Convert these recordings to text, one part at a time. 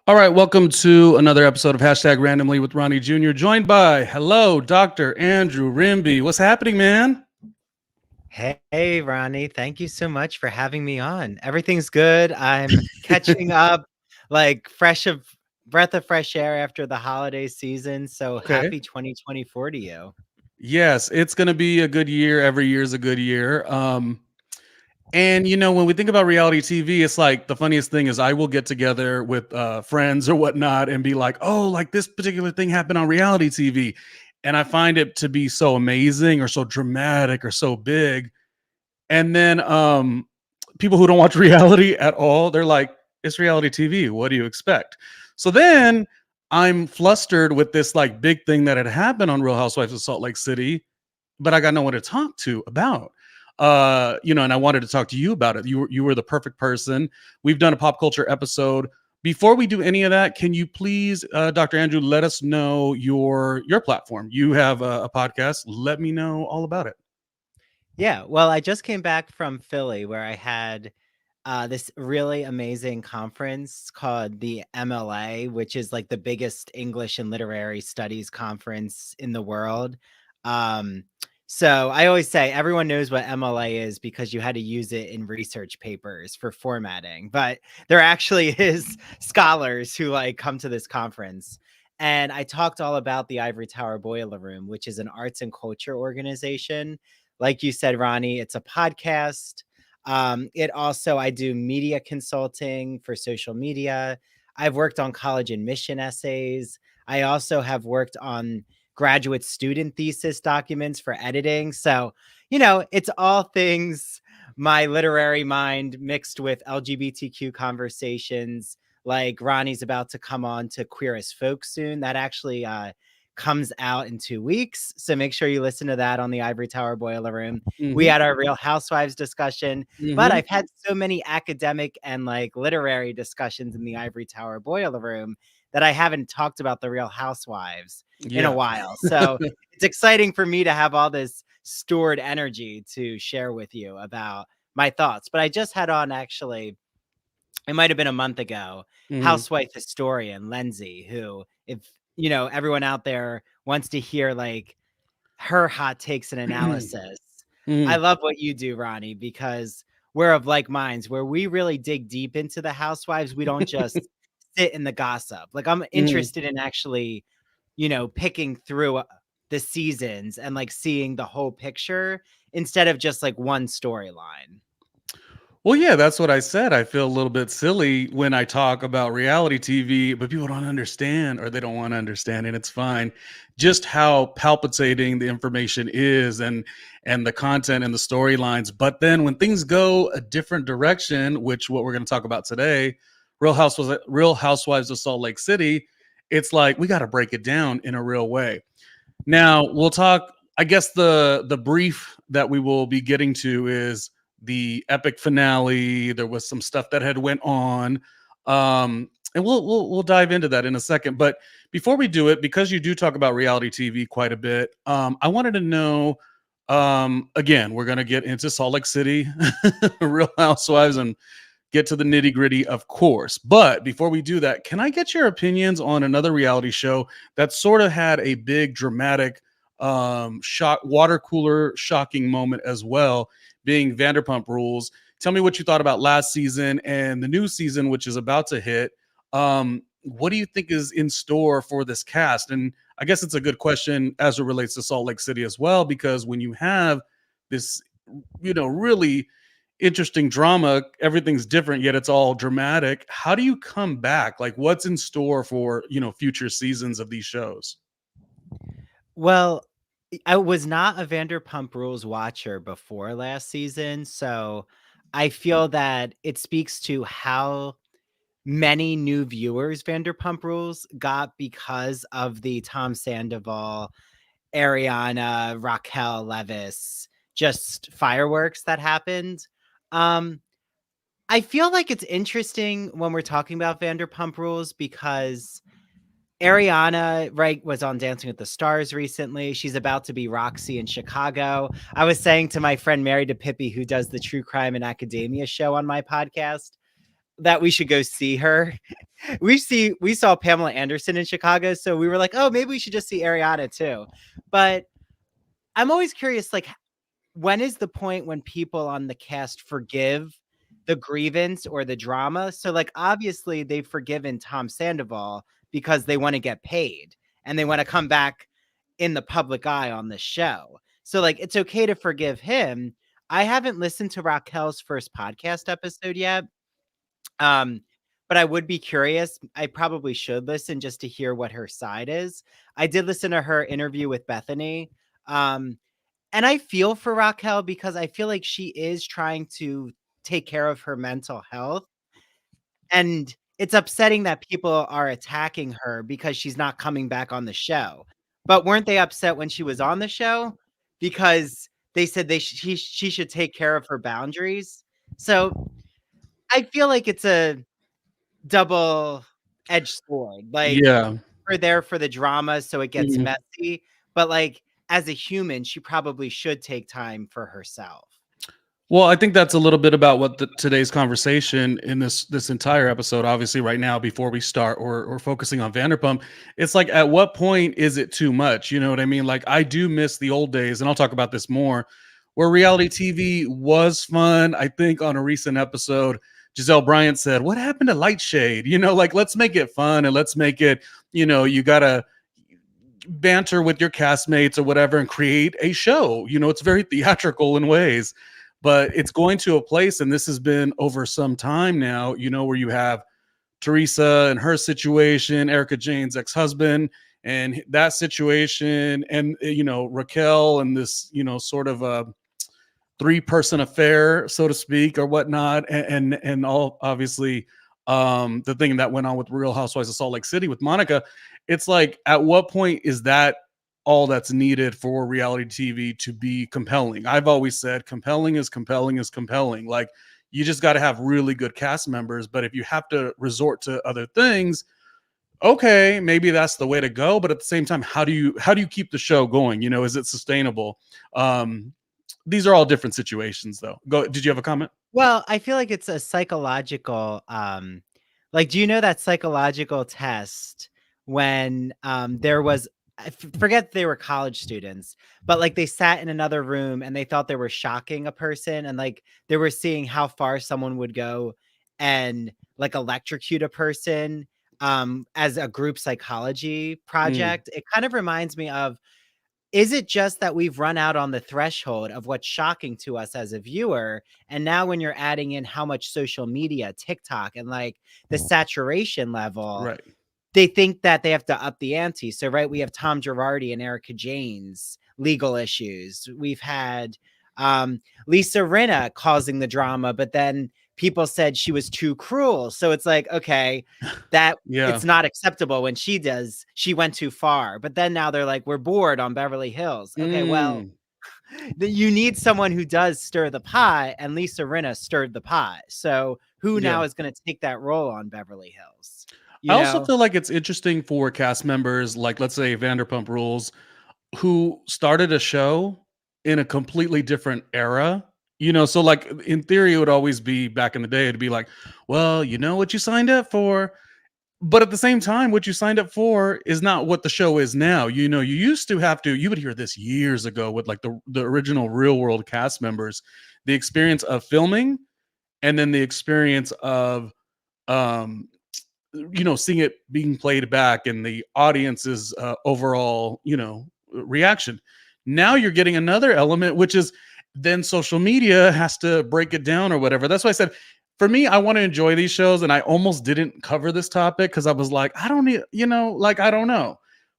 All right, welcome to another episode of Hashtag Randomly with Ronnie Jr., joined by, hello, Dr. Andrew Rimby. What's happening, man? Hey, Ronnie, thank you so much for having me on. Everything's good. I'm catching up, like fresh of breath of fresh air after the holiday season. So Okay. happy 2024 to you. Yes, it's going to be a good year. Every year is a good year. And when we think about reality TV, it's like the funniest thing is I will get together with friends or whatnot and be like, "Oh, like this particular thing happened on reality TV," and I find it to be so amazing or so dramatic or so big. And then people who don't watch reality at all, they're like, "It's reality TV. What do you expect?" So then I'm flustered with this like big thing that had happened on Real Housewives of Salt Lake City, but I got no one to talk to about. And I wanted to talk to you about it. You were the perfect person. We've done a pop culture episode. Before we do any of that, can you please, Dr. Andrew, let us know your platform? You have a podcast. Let me know all about it. Yeah, well, I just came back from Philly where I had this really amazing conference called the MLA, which is like the biggest English and literary studies conference in the world. Um, so I always say everyone knows what MLA is because you had to use it in research papers for formatting, but there actually is scholars who like come to this conference. And I talked all about the Ivory Tower Boiler Room, which is an arts and culture organization. Like you said, Ronnie, it's a podcast. It also, I do media consulting for social media. I've worked on college admission essays. I also have worked on graduate student thesis documents for editing. So, it's all things my literary mind mixed with LGBTQ conversations. Like Ronnie's about to come on to Queer as Folk soon. That actually comes out in 2 weeks. So make sure you listen to that on the Ivory Tower Boiler Room. We Mm-hmm. had our Real Housewives discussion, but Mm-hmm. I've had so many academic and like literary discussions in the Ivory Tower Boiler Room that I haven't talked about the Real Housewives in a Yeah. while. So it's exciting for me to have all this stored energy to share with you about my thoughts. But I just had on actually, it might have been a month ago, Mm-hmm. housewife historian Lindsay, who, if everyone out there wants to hear like her hot takes and analysis. I Mm-hmm. love what you do, Ronnie, because we're of like minds where we really dig deep into the housewives. We don't just sit in the gossip. Like I'm Mm-hmm. interested in actually, picking through the seasons and like seeing the whole picture instead of just like one storyline. Well, yeah, that's what I said. I feel a little bit silly when I talk about reality TV, but people don't understand or they don't want to understand, and it's fine. Just how palpitating the information is and the content and the storylines. But then when things go a different direction, which what we're going to talk about today, Real Housewives of Salt Lake City, it's like we got to break it down in a real way. Now we'll talk. I guess the brief that we will be getting to is the epic finale. There was some stuff that had went on, and we'll dive into that in a second. But before we do it, because you do talk about reality TV quite a bit, I wanted to know. Again, we're gonna get into Salt Lake City, Real Housewives, and get to the nitty gritty, of course. But before we do that, can I get your opinions on another reality show that sort of had a big dramatic shock, water cooler shocking moment as well, being Vanderpump Rules? Tell me what you thought about last season and the new season, which is about to hit. What do you think is in store for this cast? And I guess it's a good question as it relates to Salt Lake City as well, because when you have this, really interesting drama, everything's different, yet it's all dramatic. How do you come back? Like, what's in store for, future seasons of these shows? Well, I was not a Vanderpump Rules watcher before last season, so I feel that it speaks to how many new viewers Vanderpump Rules got because of the Tom Sandoval, Ariana, Raquel Levis, just fireworks that happened. Um, I feel like it's interesting when we're talking about Vanderpump Rules because Ariana, right, was on Dancing with the Stars recently. She's about to be Roxy in Chicago. I was saying to my friend Mary DePippi, who does the True Crime and Academia show on my podcast, that we should go see her we saw Pamela Anderson in Chicago, so we were like, oh, maybe we should just see Ariana too. But I'm always curious, like, when is the point when people on the cast forgive the grievance or the drama? So, like, obviously they've forgiven Tom Sandoval because they want to get paid and they want to come back in the public eye on the show. So, like, it's okay to forgive him. I haven't listened to Raquel's first podcast episode yet. Um, but I would be curious. I probably should listen just to hear what her side is. I did listen to her interview with Bethany. Um, and I feel for Raquel because I feel like she is trying to take care of her mental health, and it's upsetting that people are attacking her because she's not coming back on the show. But weren't they upset when she was on the show? Because they said she should take care of her boundaries. So I feel like it's a double-edged sword. Like, Yeah. we're there for the drama, so it gets Mhm. messy, but, like, as a human, she probably should take time for herself. Well, I think that's a little bit about what today's conversation in this entire episode. Obviously, right now, before we start, or focusing on Vanderpump, it's like, at what point is it too much? You know what I mean? Like, I do miss the old days, and I'll talk about this more, where reality TV was fun. I think on a recent episode, Giselle Bryant said, "What happened to Light Shade?" You know, like, let's make it fun and let's make it. You gotta banter with your castmates or whatever and create a show. It's very theatrical in ways, but it's going to a place, and this has been over some time now, where you have Teresa and her situation, Erica Jane's ex-husband and that situation, and Raquel and this, sort of a three-person affair, so to speak, or whatnot, and all, obviously, the thing that went on with Real Housewives of Salt Lake City with Monica. It's like, at what point is that all that's needed for reality TV to be compelling? I've always said compelling is compelling is compelling. Like, you just got to have really good cast members, but if you have to resort to other things, okay, maybe that's the way to go. But at the same time, how do you keep the show going? Is it sustainable? These are all different situations, though. Go. Did you have a comment? Well, I feel like it's a psychological, like, do you know that psychological test when, there was forget they were college students, but, like, they sat in another room and they thought they were shocking a person and, like, they were seeing how far someone would go and, like, electrocute a person, as a group psychology Mm, project. It kind of reminds me of, is it just that we've run out on the threshold of what's shocking to us as a viewer? And now when you're adding in how much social media, TikTok, and like the saturation level, right. they think that they have to up the ante. So, right, we have Tom Girardi and Erica Jane's legal issues. We've had Lisa Rinna causing the drama, but then people said she was too cruel. So it's like, okay, that Yeah. it's not acceptable when she went too far. But then now they're like, we're bored on Beverly Hills. Okay, well, Mm, you need someone who does stir the pot, and Lisa Rinna stirred the pot. So who yeah. now is going to take that role on Beverly Hills? I You also know? feel like it's interesting for cast members, like, let's say, Vanderpump Rules, who started a show in a completely different era. So, like, in theory, it would always be, back in the day, it'd be like, well, you know what you signed up for. But at the same time, what you signed up for is not what the show is now. You used to have to, you would hear this years ago with, like, the original Real World cast members, the experience of filming, and then the experience of, um, seeing it being played back and the audience's overall, reaction. Now you're getting another element, which is, then social media has to break it down or whatever. That's why I said, for me, I want to enjoy these shows, and I almost didn't cover this topic because I was like, I don't need, like, I don't know.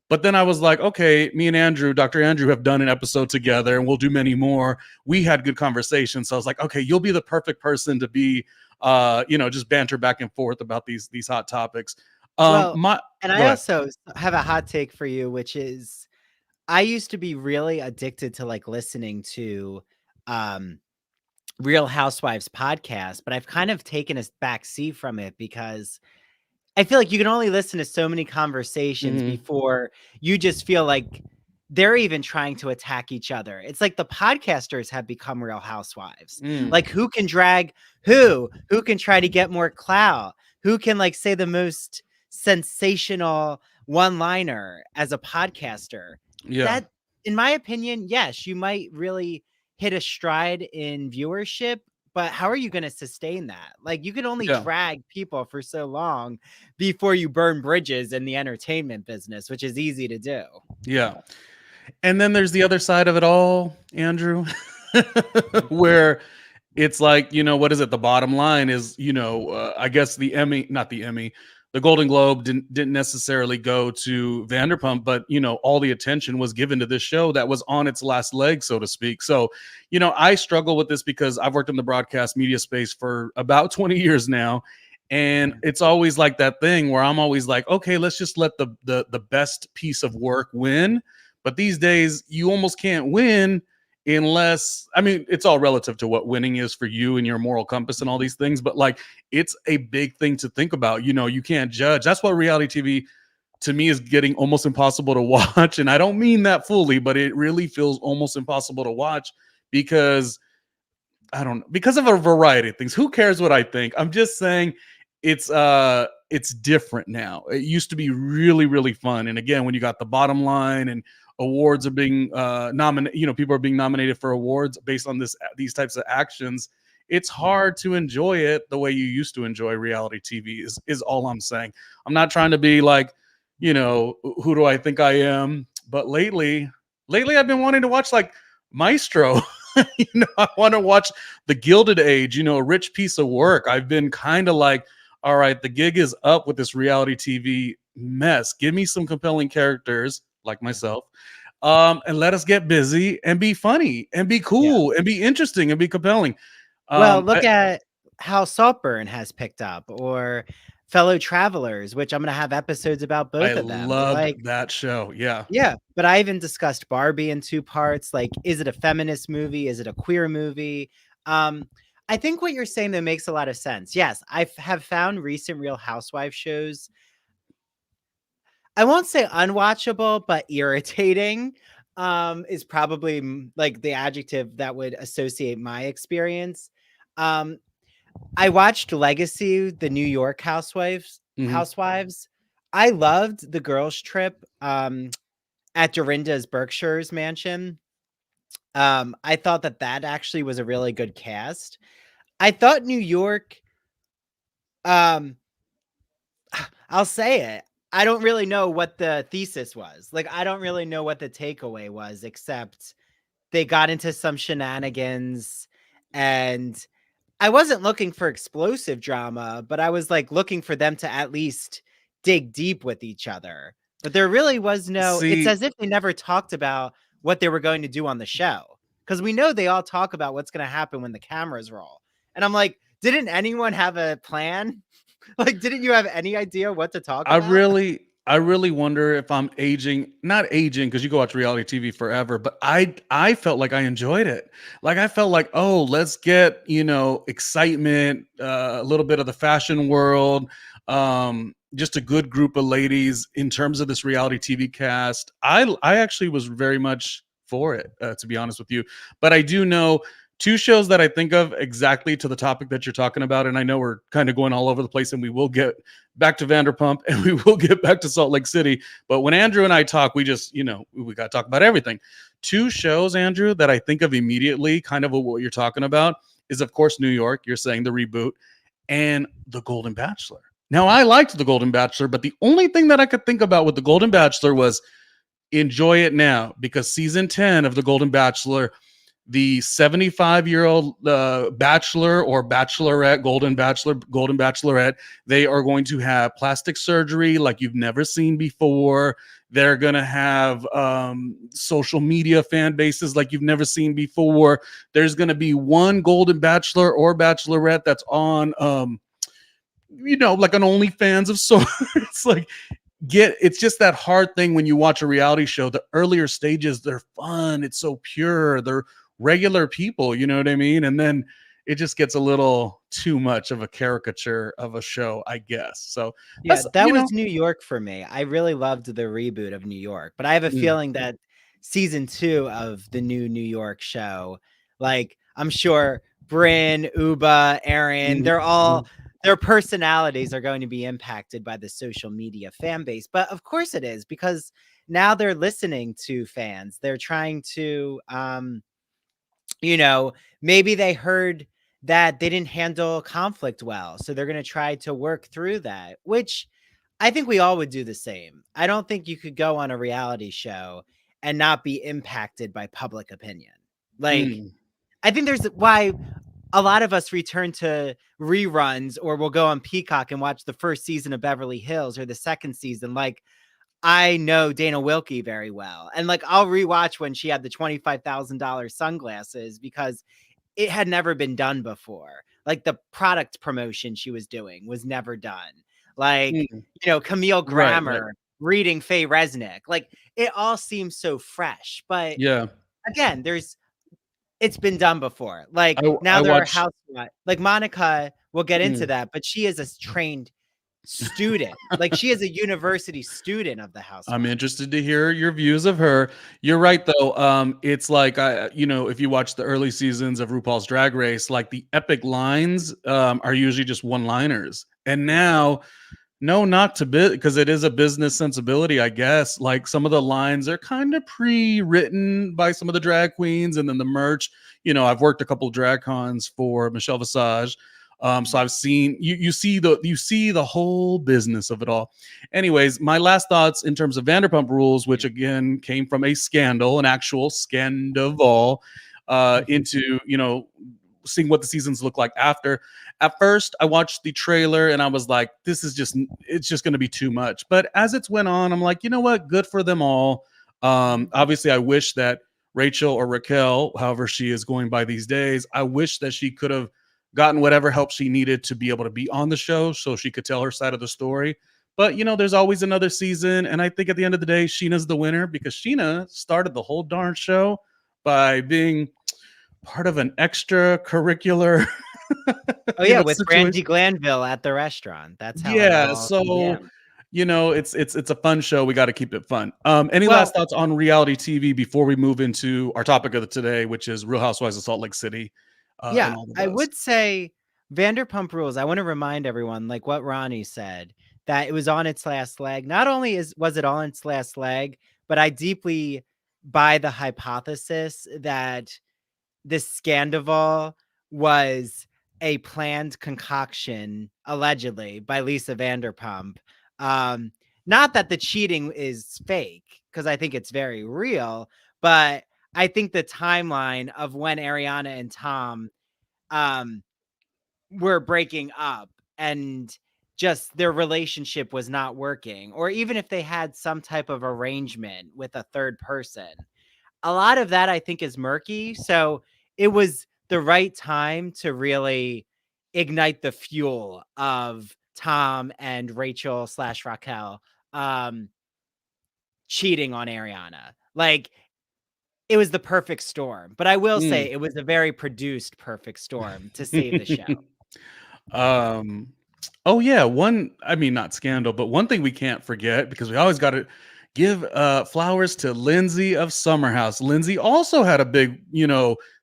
But then I was like, okay, me and Andrew, Dr. Andrew, have done an episode together, and we'll do many more. We had good conversations, so I was like, okay, you'll be the perfect person to be, just banter back and forth about these hot topics. Well, My and Go I ahead. also have a hot take for you, which is I used to be really addicted to like listening to um Real Housewives podcast, but I've kind of taken a back seat from it because I feel like you can only listen to so many conversations Hmm. before you just feel like they're even trying to attack each other. It's like the podcasters have become Real Housewives. Mm, Like, who can drag who? Who can try to get more clout? who can like say the most sensational one-liner as a podcaster. Yeah. That, in my opinion, yes, you might really hit a stride in viewership, but how are you going to sustain that? Like, you can only Yeah. drag people for so long before you burn bridges in the entertainment business, which is easy to do. Yeah. And then there's the other side of it all, Andrew, where it's like, what is it? The bottom line is, I guess the Emmy, not the Emmy, the Golden Globe didn't necessarily go to Vanderpump, but all the attention was given to this show that was on its last leg, so to speak. So, I struggle with this because I've worked in the broadcast media space for about 20 years now. And Yeah. it's always like that thing where I'm always like, okay, let's just let the best piece of work win. But these days, you almost can't win unless, I mean, it's all relative to what winning is for you and your moral compass and all these things, but like it's a big thing to think about. You can't judge. That's what reality TV to me is getting almost impossible to watch. And I don't mean that fully, but it really feels almost impossible to watch because I don't know, because of a variety of things. Who cares what I think? I'm just saying it's different now. It used to be really, really fun. And again, when you got the bottom line and awards are being nominated, people are being nominated for awards based on these types of actions, it's hard to enjoy it the way you used to enjoy reality TV is all I'm saying. I'm not trying to be like, who do I think I am? But lately I've been wanting to watch like Maestro. I want to watch The Gilded Age, a rich piece of work. I've been kind of like, all right, the gig is up with this reality TV mess. Give me some compelling characters like myself, and let us get busy and be funny and be Yeah. cool and be interesting and be compelling. Well, Um, look I, at how Saltburn has picked up, or Fellow Travelers, which I'm gonna have episodes about I both of them. loved Like, that show. Yeah. yeah, but I even discussed Barbie in 2 parts. Like, is it a feminist movie? Is it a queer movie? Um, I think what you're saying though makes a lot of sense. Yes, have found recent Real Housewives shows, I won't say unwatchable, but irritating, is probably like the adjective that would associate my experience. Um, I watched Legacy, the New York Mhm. Housewives. I loved the girls' trip at Dorinda's Berkshire's mansion. I thought that that actually was a really good cast. I thought New York, um, I'll say it. I don't really know what the thesis was. Like, I don't really know what the takeaway was, except they got into some shenanigans, and I wasn't looking for explosive drama, but I was like looking for them to at least dig deep with each other. But there really was no, it's See, as if they never talked about what they were going to do on the show. Because we know they all talk about what's going to happen when the cameras roll. And I'm like, didn't anyone have a plan? Like, didn't you have any idea what to talk about? I really wonder if I'm aging, not aging because you go watch reality TV forever, but I felt like I enjoyed it. Like I felt like, oh, let's get, excitement, a little bit of the fashion world, just a good group of ladies in terms of this reality TV cast. I actually was very much for it, to be honest with you. But I do know two shows that I think of exactly to the topic that you're talking about. And I know we're kind of going all over the place and we will get back to Vanderpump and we will get back to Salt Lake City. But when Andrew and I talk, we just, we got to talk about everything. Two shows, Andrew, that I think of immediately, kind of what you're talking about, is of course New York. You're saying the reboot, and The Golden Bachelor. Now, I liked The Golden Bachelor, but the only thing that I could think about with The Golden Bachelor was enjoy it now because season 10 of The Golden Bachelor, the 75-year-old bachelor or bachelorette, golden bachelor, golden bachelorette, they are going to have plastic surgery like you've never seen before. They're going to have social media fan bases like you've never seen before. There's going to be one golden bachelor or bachelorette that's on, like an OnlyFans of sorts. Like, it's just that hard thing when you watch a reality show. The earlier stages, they're fun, it's so pure, they're regular people, you know what I mean? And then it just gets a little too much of a caricature of a show, I guess. So Yeah, that's, that was New York for me. I really loved the reboot of New York, but I have a mm, feeling that season 2 of the new New York show, like, I'm sure Bryn, Uba, Aaron, mm, mm, their personalities are going to be impacted by the social media fan base. But of course it is, because now they're listening to fans. They're trying to, maybe they heard that they didn't handle conflict well. So they're going to try to work through that, which I think we all would do the same. I don't think you could go on a reality show and not be impacted by public opinion. Like, Mm. I think there's why a lot of us return to reruns, or we'll go on Peacock and watch the first season of Beverly Hills or the second season. Like, I know Dana Wilkie very well. And like, I'll rewatch when she had the $25,000 sunglasses, because it had never been done before. Like, the product promotion she was doing was never done. Like, Mm. Camille Right, right. Grammer reading Faye Resnick. Like, it all seems so fresh. But Yeah. again, it's been done before. Like, now I there are watched. housewives. Like, Monica, we'll get into Mm. that, but she is a trained student. Like, she is a university student of the I'm Housewives. interested to hear your views of her. You're right though. It's like if you watch the early seasons of RuPaul's Drag Race, like the epic lines are usually just one-liners. And now, no, not to bit because it is a business sensibility, I guess. Like some of the lines are kind of pre-written by some of the drag queens, and then the merch. I've worked a couple drag cons for Michelle Visage. So I've seen you see the whole business of it all. Anyways, my last thoughts in terms of Vanderpump Rules, which again came from a scandal, an actual scandal, into seeing what the seasons look like after. At first, I watched the trailer and I was like, it's just going to be too much. But as it's went on, I'm like, you know what? Good for them all. Obviously, I wish that Rachel or Raquel, however she is going by these days, I wish that she could have gotten whatever help she needed to be able to be on the show so she could tell her side of the story. But there's always another season, and I think at the end of the day, Sheena's the winner because Sheena started the whole darn show by being part of an extracurricular, Oh, yeah, with Brandy situation. Glanville at the restaurant. That's how it Yeah, all so began. it's a fun show. We got to keep it fun. Any last Well, thoughts on reality TV before we move into our topic of the today, which is Real Housewives of Salt Lake City, and yeah, all the I buzz? would say Vanderpump Rules, I wanna remind everyone, like what Ronnie said, that it was on its last leg. Not only was it on its last leg, but I deeply buy the hypothesis that this Scandival was a planned concoction, allegedly, by Lisa Vanderpump. Um, Not that the cheating is fake, because I think it's very real, but I think the timeline of when Ariana and Tom um, were breaking up, and just their relationship was not working, or even if they had some type of arrangement with a third person, a lot of that I think is murky. So it was the right time to really ignite the fuel of Tom and Rachel slash Raquel um, cheating on Ariana. Like, it was the perfect storm. But I will Mm. say it was a very produced perfect storm to save the show. um, oh yeah, I mean not scandal, but one thing we can't forget because we always got to give flowers to Lindsay of Summerhouse. Lindsay also had a big,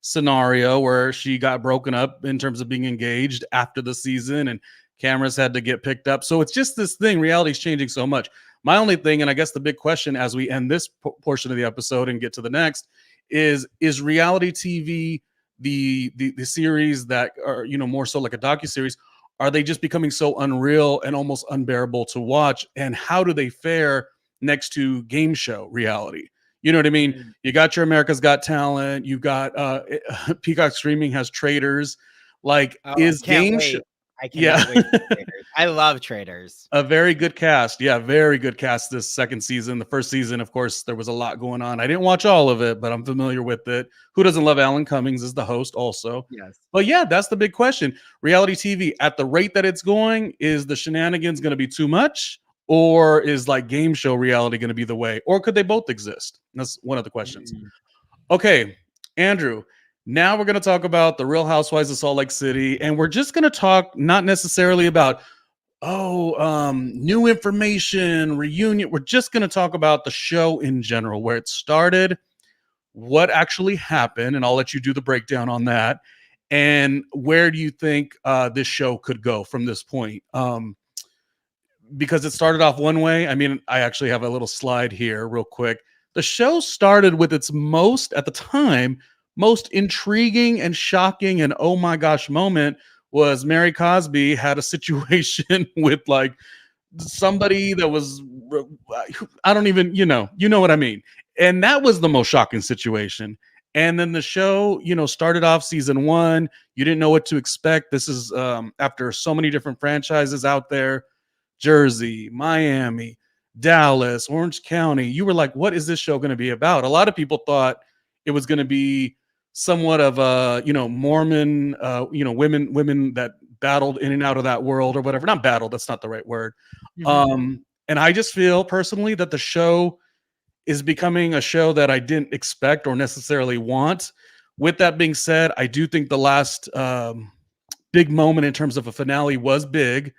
scenario where she got broken up in terms of being engaged after the season and cameras had to get picked up. So it's just this thing, reality's changing so much. My only thing, and I guess the big question as we end this portion of the episode and get to the next, is reality TV the series that are more so like a docuseries, are they just becoming so unreal and almost unbearable to watch? And how do they fare next to game show reality? You know what I mean? Mm. You got your America's Got Talent. You got Peacock Streaming has Traders. Like, Oh, I is can't game show? wait. I Yeah, cannot wait for Traders. I love Traders. a very good cast. Yeah, very good cast this second season. The first season, of course, there was a lot going on. I didn't watch all of it, but I'm familiar with it. Who doesn't love Alan Cummings as the host also? Yes. But yeah, that's the big question. Reality TV, at the rate that it's going, is the shenanigans going to be too much? Or is like game show reality going to be the way? Or could they both exist? That's one of the questions. Mm. Okay, Andrew, now we're going to talk about the Real Housewives of Salt Lake City. And we're just going to talk not necessarily about new information, reunion. We're just going to talk about the show in general, where it started, what actually happened, and I'll let you do the breakdown on that. And where do you think this show could go from this point? Because it started off one way. I mean, I actually have a little slide here, real quick. The show started with its most, at the time, most intriguing and shocking and oh my gosh moment was Mary Cosby had a situation with like somebody that was, I don't even, you know what I mean. And that was the most shocking situation. And then the show, started off season one. You didn't know what to expect. This is after so many different franchises out there, Jersey, Miami, Dallas, Orange County. You were like, what is this show going to be about? A lot of people thought it was going to be somewhat of a, Mormon, women that battled in and out of that world or whatever. Not battled, that's not the right word. Mhm. And I just feel personally that the show is becoming a show that I didn't expect or necessarily want. With that being said, I do think the last big moment in terms of a finale was big,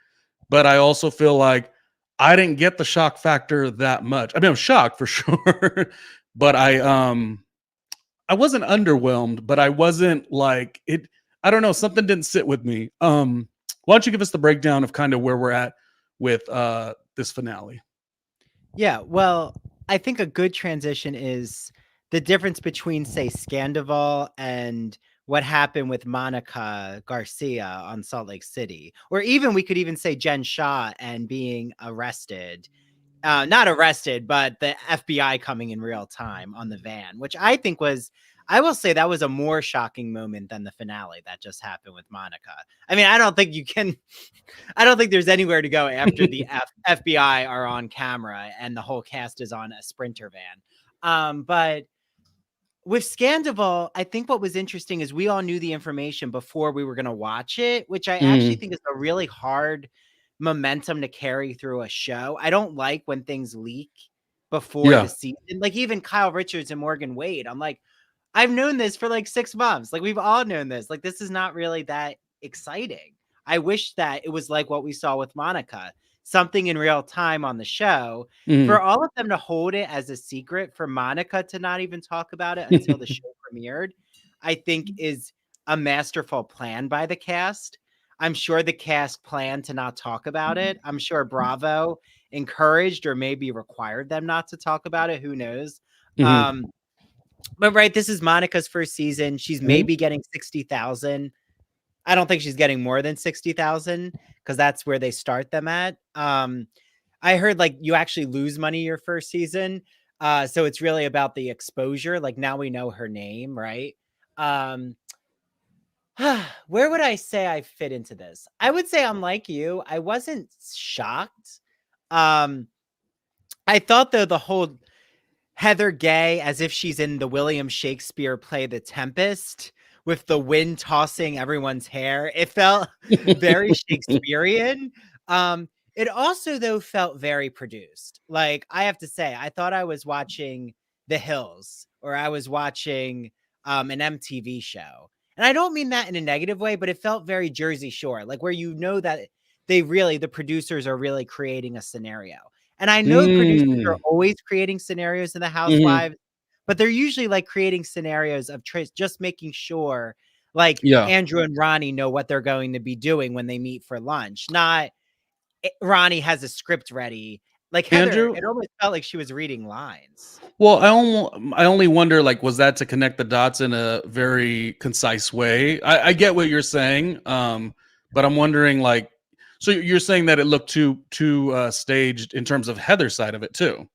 but I also feel like I didn't get the shock factor that much. I mean, I'm shocked for sure, but I wasn't underwhelmed, but I wasn't like it. I don't know, something didn't sit with me. Why don't you give us the breakdown of kind of where we're at with this finale? Yeah, well, I think a good transition is the difference between, say, Scandival and what happened with Monica Garcia on Salt Lake City, or even we could even say Jen Shah and being arrested. Not arrested, but the FBI coming in real time on the van, which I think was, I will say that was a more shocking moment than the finale that just happened with Monica. I mean, I don't think you can, I don't think there's anywhere to go after the FBI are on camera and the whole cast is on a Sprinter van. But with Scandival, I think what was interesting is we all knew the information before we were going to watch it, which I actually Mm, think is a really hard momentum to carry through a show. I don't like when things leak before the yeah. season. Like even Kyle Richards and Morgan Wade, I'm like, I've known this for like 6 months. Like we've all known this. Like this is not really that exciting. I wish that it was like what we saw with Monica, something in real time on the show. For Mm. all of them to hold it as a secret, for Monica to not even talk about it until the show premiered, I think is a masterful plan by the cast. I'm sure the cast planned to not talk about it. I'm sure Bravo encouraged or maybe required them not to talk about it. Who knows? Mhm. Um, but right, this is Monica's first season. She's Mhm. maybe getting 60,000. I don't think she's getting more than 60,000 because that's where they start them at. I heard like you actually lose money your first season. So it's really about the exposure. Like now we know her name, right? Um, where would I say I fit into this? I would say I'm like you. I wasn't shocked. Um, I thought though the whole Heather Gay as if she's in the William Shakespeare play The Tempest with the wind tossing everyone's hair. It felt very Shakespearean. It also though felt very produced. Like I have to say, I thought I was watching The Hills or I was watching an MTV show. And I don't mean that in a negative way, but it felt very Jersey Shore, like where you know that the producers are really creating a scenario. And I know producers are Mm. always creating scenarios in the Mhm. Housewives, but they're usually like creating scenarios of just making sure like Yeah. Andrew and Ronnie know what they're going to be doing when they meet for lunch. Not Ronnie has a script ready. Like Heather, Andrew? it almost felt like she was reading lines. Well, I only wonder, like, was that to connect the dots in a very concise way? I get what you're saying, but I'm wondering, like, so you're saying that it looked too staged in terms of Heather's side of it too?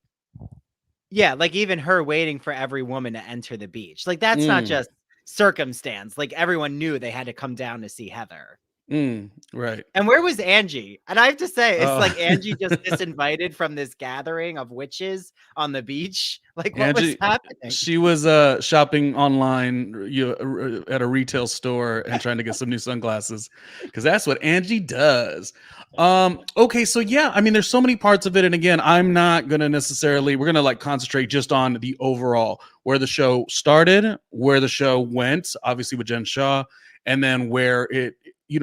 Yeah, like even her waiting for every woman to enter the beach. Like that's not Mm, just circumstance. Like everyone knew they had to come down to see Heather. right. And where was Angie? And I have to say, it's Uh, like Angie just disinvited from this gathering of witches on the beach. Like, what was Angie, happening? she was shopping online, at a retail store and trying to get some new sunglasses because that's what Angie does. Okay, so yeah, I mean, there's so many parts of it, and again, I'm not gonna necessarily. We're gonna like concentrate just on the overall where the show started, where the show went, obviously with Jen Shaw, and then where it,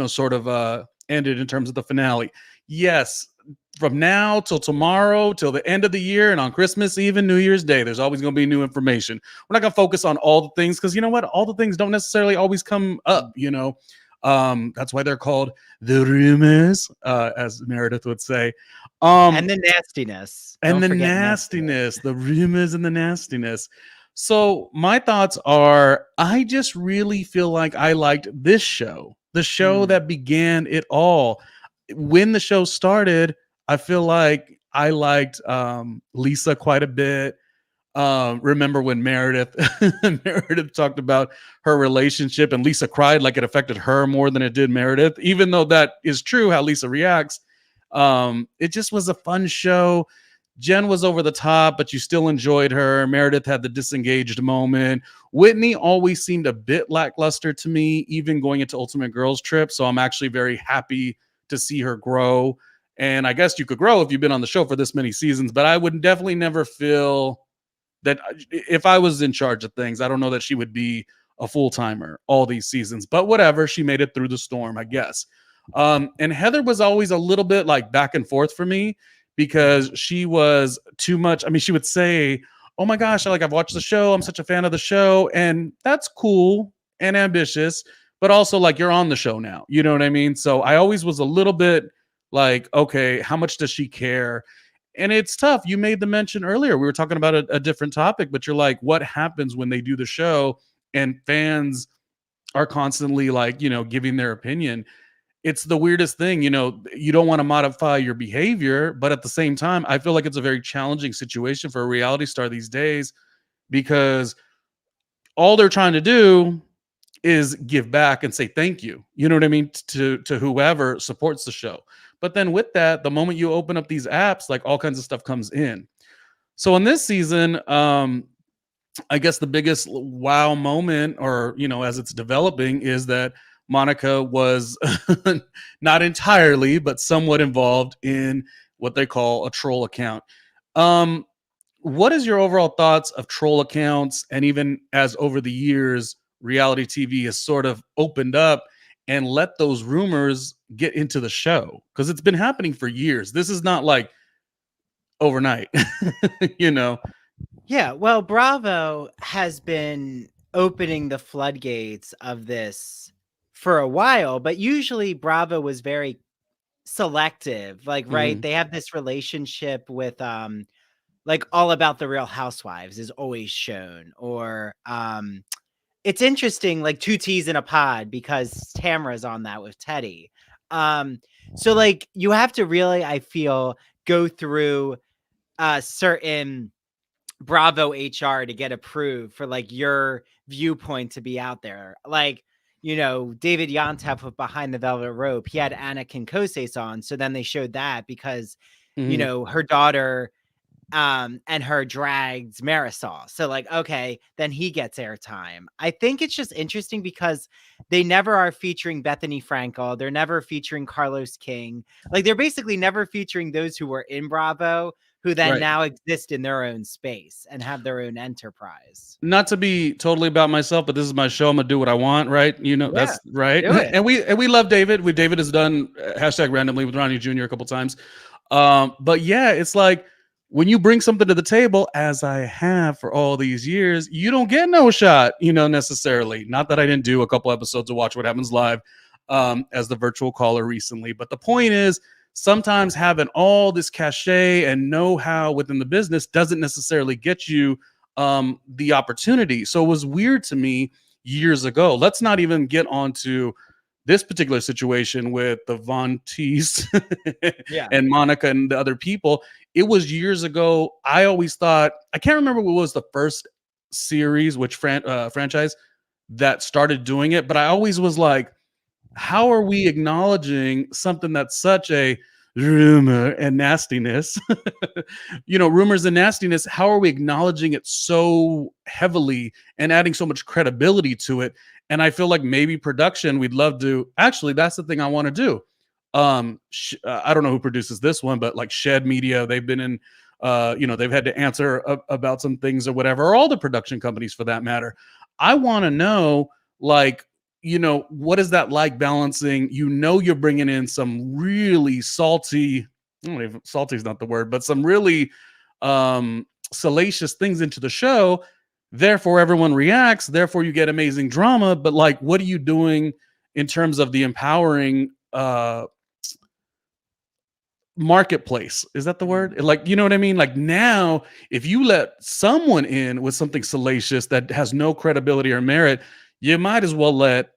sort of ended in terms of the finale. Yes, from now till tomorrow, till the end of the year, and on Christmas, even New Year's Day, there's always going to be new information. We're not going to focus on all the things because you know what? All the things don't necessarily always come up, you know. That's why they're called the rumors, as Meredith would say. And the nastiness. And Don't the forget nastiness. nastiness, the rumors and the nastiness. So my thoughts are, I just really feel like I liked this show, the show Mm. that began it all. When the show started, I feel like I liked Lisa quite a bit. Remember when Meredith Meredith talked about her relationship and Lisa cried like it affected her more than it did Meredith, even though that is true how Lisa reacts. It just was a fun show. Jen was over the top, but you still enjoyed her. Meredith had the disengaged moment. Whitney always seemed a bit lackluster to me, even going into Ultimate Girls Trip. So I'm actually very happy to see her grow. And I guess you could grow if you've been on the show for this many seasons, but I would definitely never feel that if I was in charge of things, I don't know that she would be a full timer all these seasons. But whatever, she made it through the storm, I guess. And Heather was always a little bit like back and forth for me because she was too much. I mean, she would say, "Oh my gosh, I've watched the show. I'm such a fan of the show," and that's cool and ambitious, but also like you're on the show now. You know what I mean? So I always was a little bit like, okay, how much does she care? And it's tough. You made the mention earlier. We were talking about a different topic, but you're like, what happens when they do the show and fans are constantly like, giving their opinion? It's the weirdest thing. You don't want to modify your behavior, but at the same time, I feel like it's a very challenging situation for a reality star these days because all they're trying to do is give back and say thank you. You know what I mean? To whoever supports the show. But then with that, the moment you open up these apps, like all kinds of stuff comes in. So in this season, I guess the biggest wow moment, or as it's developing, is that Monica was not entirely, but somewhat involved in what they call a troll account. Um, what is your overall thoughts of troll accounts, and even as over the years reality TV has sort of opened up and let those rumors get into the show? Because it's been happening for years. This is not like overnight. you know Yeah, well, Bravo has been opening the floodgates of this for a while, but usually Bravo was very selective. Like, right, Mhm. they have this relationship with like All About the Real Housewives is always shown, or it's interesting, like Two T's in a Pod, because Tamara's on that with Teddy. Um, so like you have to really, I feel, go through certain Bravo HR to get approved for like your viewpoint to be out there. Like, David Yontef with Behind the Velvet Rope, he had Anna Kinkoses on. So then they showed that because, Mhm. her daughter and her drags Marisol. So like, okay, then he gets airtime. I think it's just interesting because they never are featuring Bethany Frankel. They're never featuring Carlos King. Like they're basically never featuring those who were in Bravo who then Right. now exist in their own space and have their own enterprise. Not to be totally about myself, but this is my show. I'm gonna do what I want, right? Yeah, That's right. do it. And we love David. David has done hashtag randomly with Ronnie Jr. a couple times. But yeah, it's like when you bring something to the table, as I have for all these years, you don't get no shot, necessarily. Not that I didn't do a couple episodes of Watch What Happens Live as the virtual caller recently, but the point is sometimes having all this cachet and know-how within the business doesn't necessarily get you the opportunity. So it was weird to me years ago. Let's not even get onto this particular situation with the Von Teese Yeah. and Monica and the other people. It was years ago. I always thought, I can't remember what was the first series, which franchise that started doing it, but I always was like, how are we acknowledging something that's such a rumor and nastiness? Rumors and nastiness. How are we acknowledging it so heavily and adding so much credibility to it? And I feel like maybe production, we'd love to. Actually, that's the thing I want to do. I don't know who produces this one, but like Shed Media, they've been in. They've had to answer about some things or whatever, or all the production companies for that matter. I want to know, like, what is that like balancing? You're bringing in some really salty I don't even, salty is not the word, but some really salacious things into the show. Therefore, everyone reacts. Therefore, you get amazing drama. But like, what are you doing in terms of the empowering marketplace? Is that the word? Like, you know what I mean? Like now, if you let someone in with something salacious that has no credibility or merit, you might as well let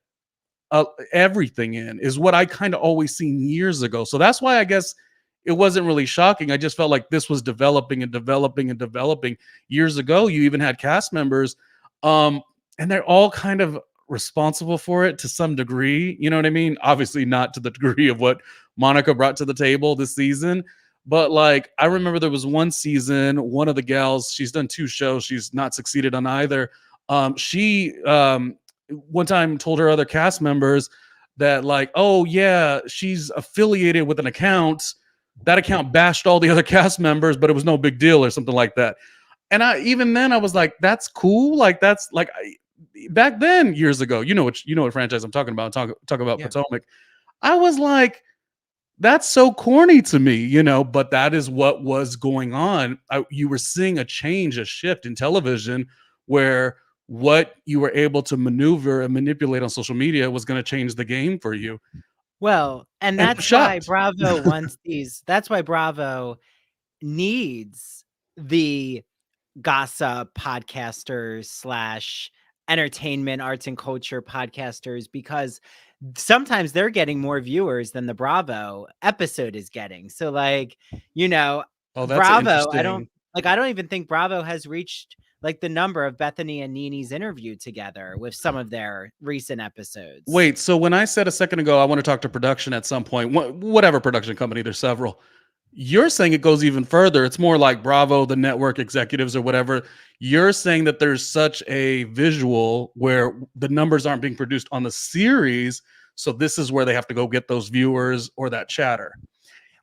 everything in, is what I kind of always seen years ago. So that's why I guess it wasn't really shocking. I just felt like this was developing and developing and developing. Years ago, you even had cast members, um, and they're all kind of responsible for it to some degree. You know what I mean? Obviously, not to the degree of what Monica brought to the table this season. But like, I remember there was one season, one of the gals, she's done two shows, she's not succeeded on either. She one time told her other cast members that like, oh yeah, she's affiliated with an account. That account bashed all the other cast members, but it was no big deal or something like that. And I, even then I was like, that's cool. Like that's like back then years ago, you know what franchise I'm talking about. Talk about Yeah. Potomac. I was like, that's so corny to me, but that is what was going on. You were seeing a change, a shift in television where what you were able to maneuver and manipulate on social media was going to change the game for you. Well, and And I'm shocked. that's why Bravo needs the gossip podcasters slash entertainment arts and culture podcasters, because sometimes they're getting more viewers than the Bravo episode is getting. So like, you know, Oh, that's Bravo, interesting. I don't even think Bravo has reached like the number of Bethany and Nini's interview together with some of their recent episodes. Wait, so when I said a second ago, I want to talk to production at some point, whatever production company, there's several. You're saying it goes even further. It's more like Bravo, the network executives or whatever. You're saying that there's such a visual where the numbers aren't being produced on the series. So this is where they have to go get those viewers or that chatter.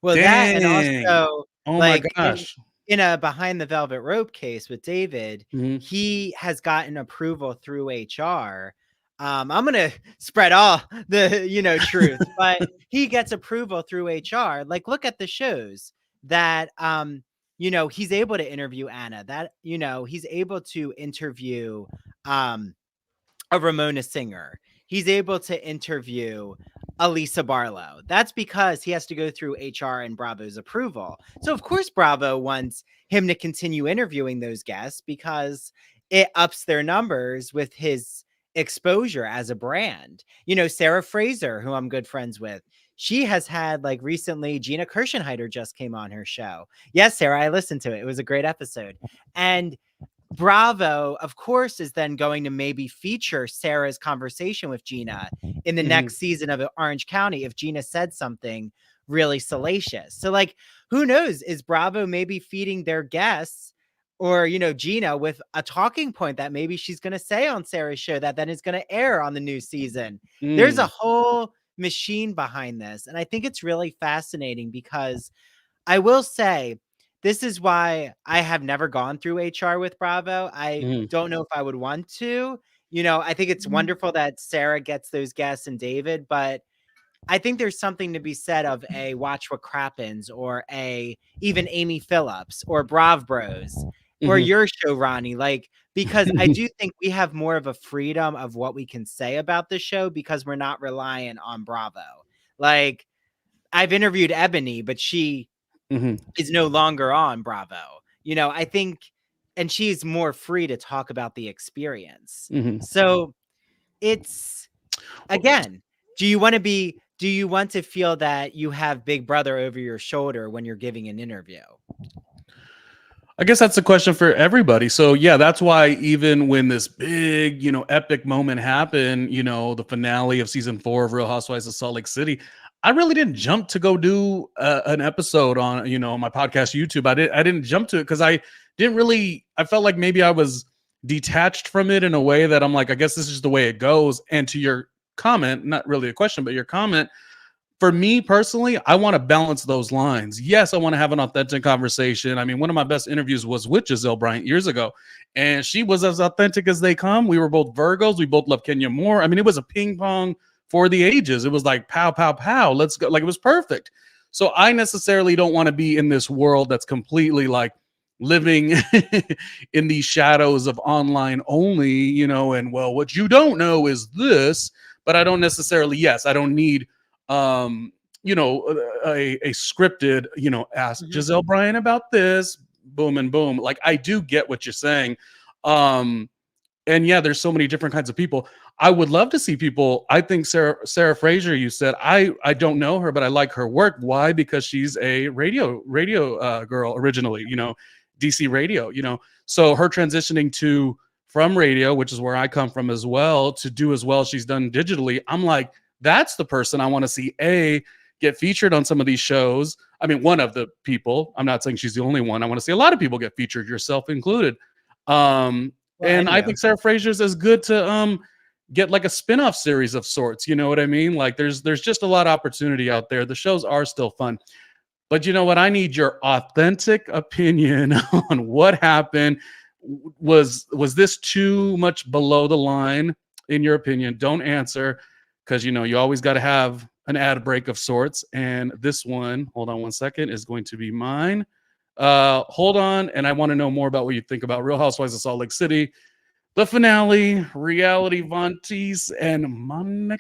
Well, that, and Dang. also, Oh my like, gosh. in a Behind the Velvet Rope case with David, Mhm. he has gotten approval through HR. I'm gonna spread all the, truth, but he gets approval through HR. Like, look at the shows that, he's able to interview Anna, that, he's able to interview, a Ramona Singer. He's able to interview Elisa Barlow. That's because he has to go through HR and Bravo's approval. So of course Bravo wants him to continue interviewing those guests because it ups their numbers with his exposure as a brand. Sarah Fraser, who I'm good friends with, she has had, like, recently, Gina Kirschenheiter just came on her show. Yes, Sarah, I listened to it. It was a great episode. And Bravo, of course, is then going to maybe feature Sarah's conversation with Gina in the next season of Orange County if Gina said something really salacious. So, like, who knows? Is Bravo maybe feeding their guests or, Gina with a talking point that maybe she's going to say on Sarah's show that then is going to air on the new season? There's a Mm. whole machine behind this. And I think it's really fascinating because I will say, this is why I have never gone through HR with Bravo. I Mhm. don't know if I would want to. I think it's wonderful that Sarah gets those guests and David, but I think there's something to be said of a Watch What Crappens or a even Amy Phillips or Brav Bros or Mhm. your show, Ronnie. Like, because I do think we have more of a freedom of what we can say about the show because we're not reliant on Bravo. Like, I've interviewed Ebony, but she Mhm. is no longer on Bravo. I think, and she's more free to talk about the experience. Mhm. So it's, again, do you want to feel that you have Big Brother over your shoulder when you're giving an interview? I guess that's a question for everybody. So yeah, that's why even when this big, epic moment happened, the finale of season 4 of Real Housewives of Salt Lake City, I really didn't jump to go do an episode on, my podcast YouTube. I didn't jump to it because I didn't really. I felt like maybe I was detached from it in a way that I'm like, I guess this is the way it goes. And to your comment, not really a question, but your comment, for me personally, I want to balance those lines. Yes, I want to have an authentic conversation. I mean, one of my best interviews was with Giselle Bryant years ago, and she was as authentic as they come. We were both Virgos. We both love Kenya Moore. I mean, it was a ping pong for the ages. It was like pow, pow, pow. Let's go. Like, it was perfect. So I necessarily don't want to be in this world that's completely like living in these shadows of online only, and well, what you don't know is this, but I don't necessarily, yes, I don't need um, a scripted, ask Mhm. Giselle Bryant about this, boom and boom. Like I do get what you're saying. Um, and yeah, there's so many different kinds of people. I would love to see people. I think Sarah Fraser. You said I don't know her, but I like her work. Why? Because she's a radio girl originally. DC radio. So her transitioning to from radio, which is where I come from as well, to do as well as she's done digitally. I'm like, that's the person I want to see. Get featured on some of these shows. I mean, one of the people. I'm not saying she's the only one. I want to see a lot of people get featured, yourself included. Um, Well, and and I you. think Sarah Fraser's as good to get like a spin-off series of sorts. You know what I mean? Like there's just a lot of opportunity out there. The shows are still fun. But you know what? I need your authentic opinion on what happened. Was this too much below the line in your opinion? Don't answer, because you always got to have an ad break of sorts. And this one, hold on one second, is going to be mine. Hold on, and I want to know more about what you think about Real Housewives of Salt Lake City, the finale, Reality Vontis, and Monica.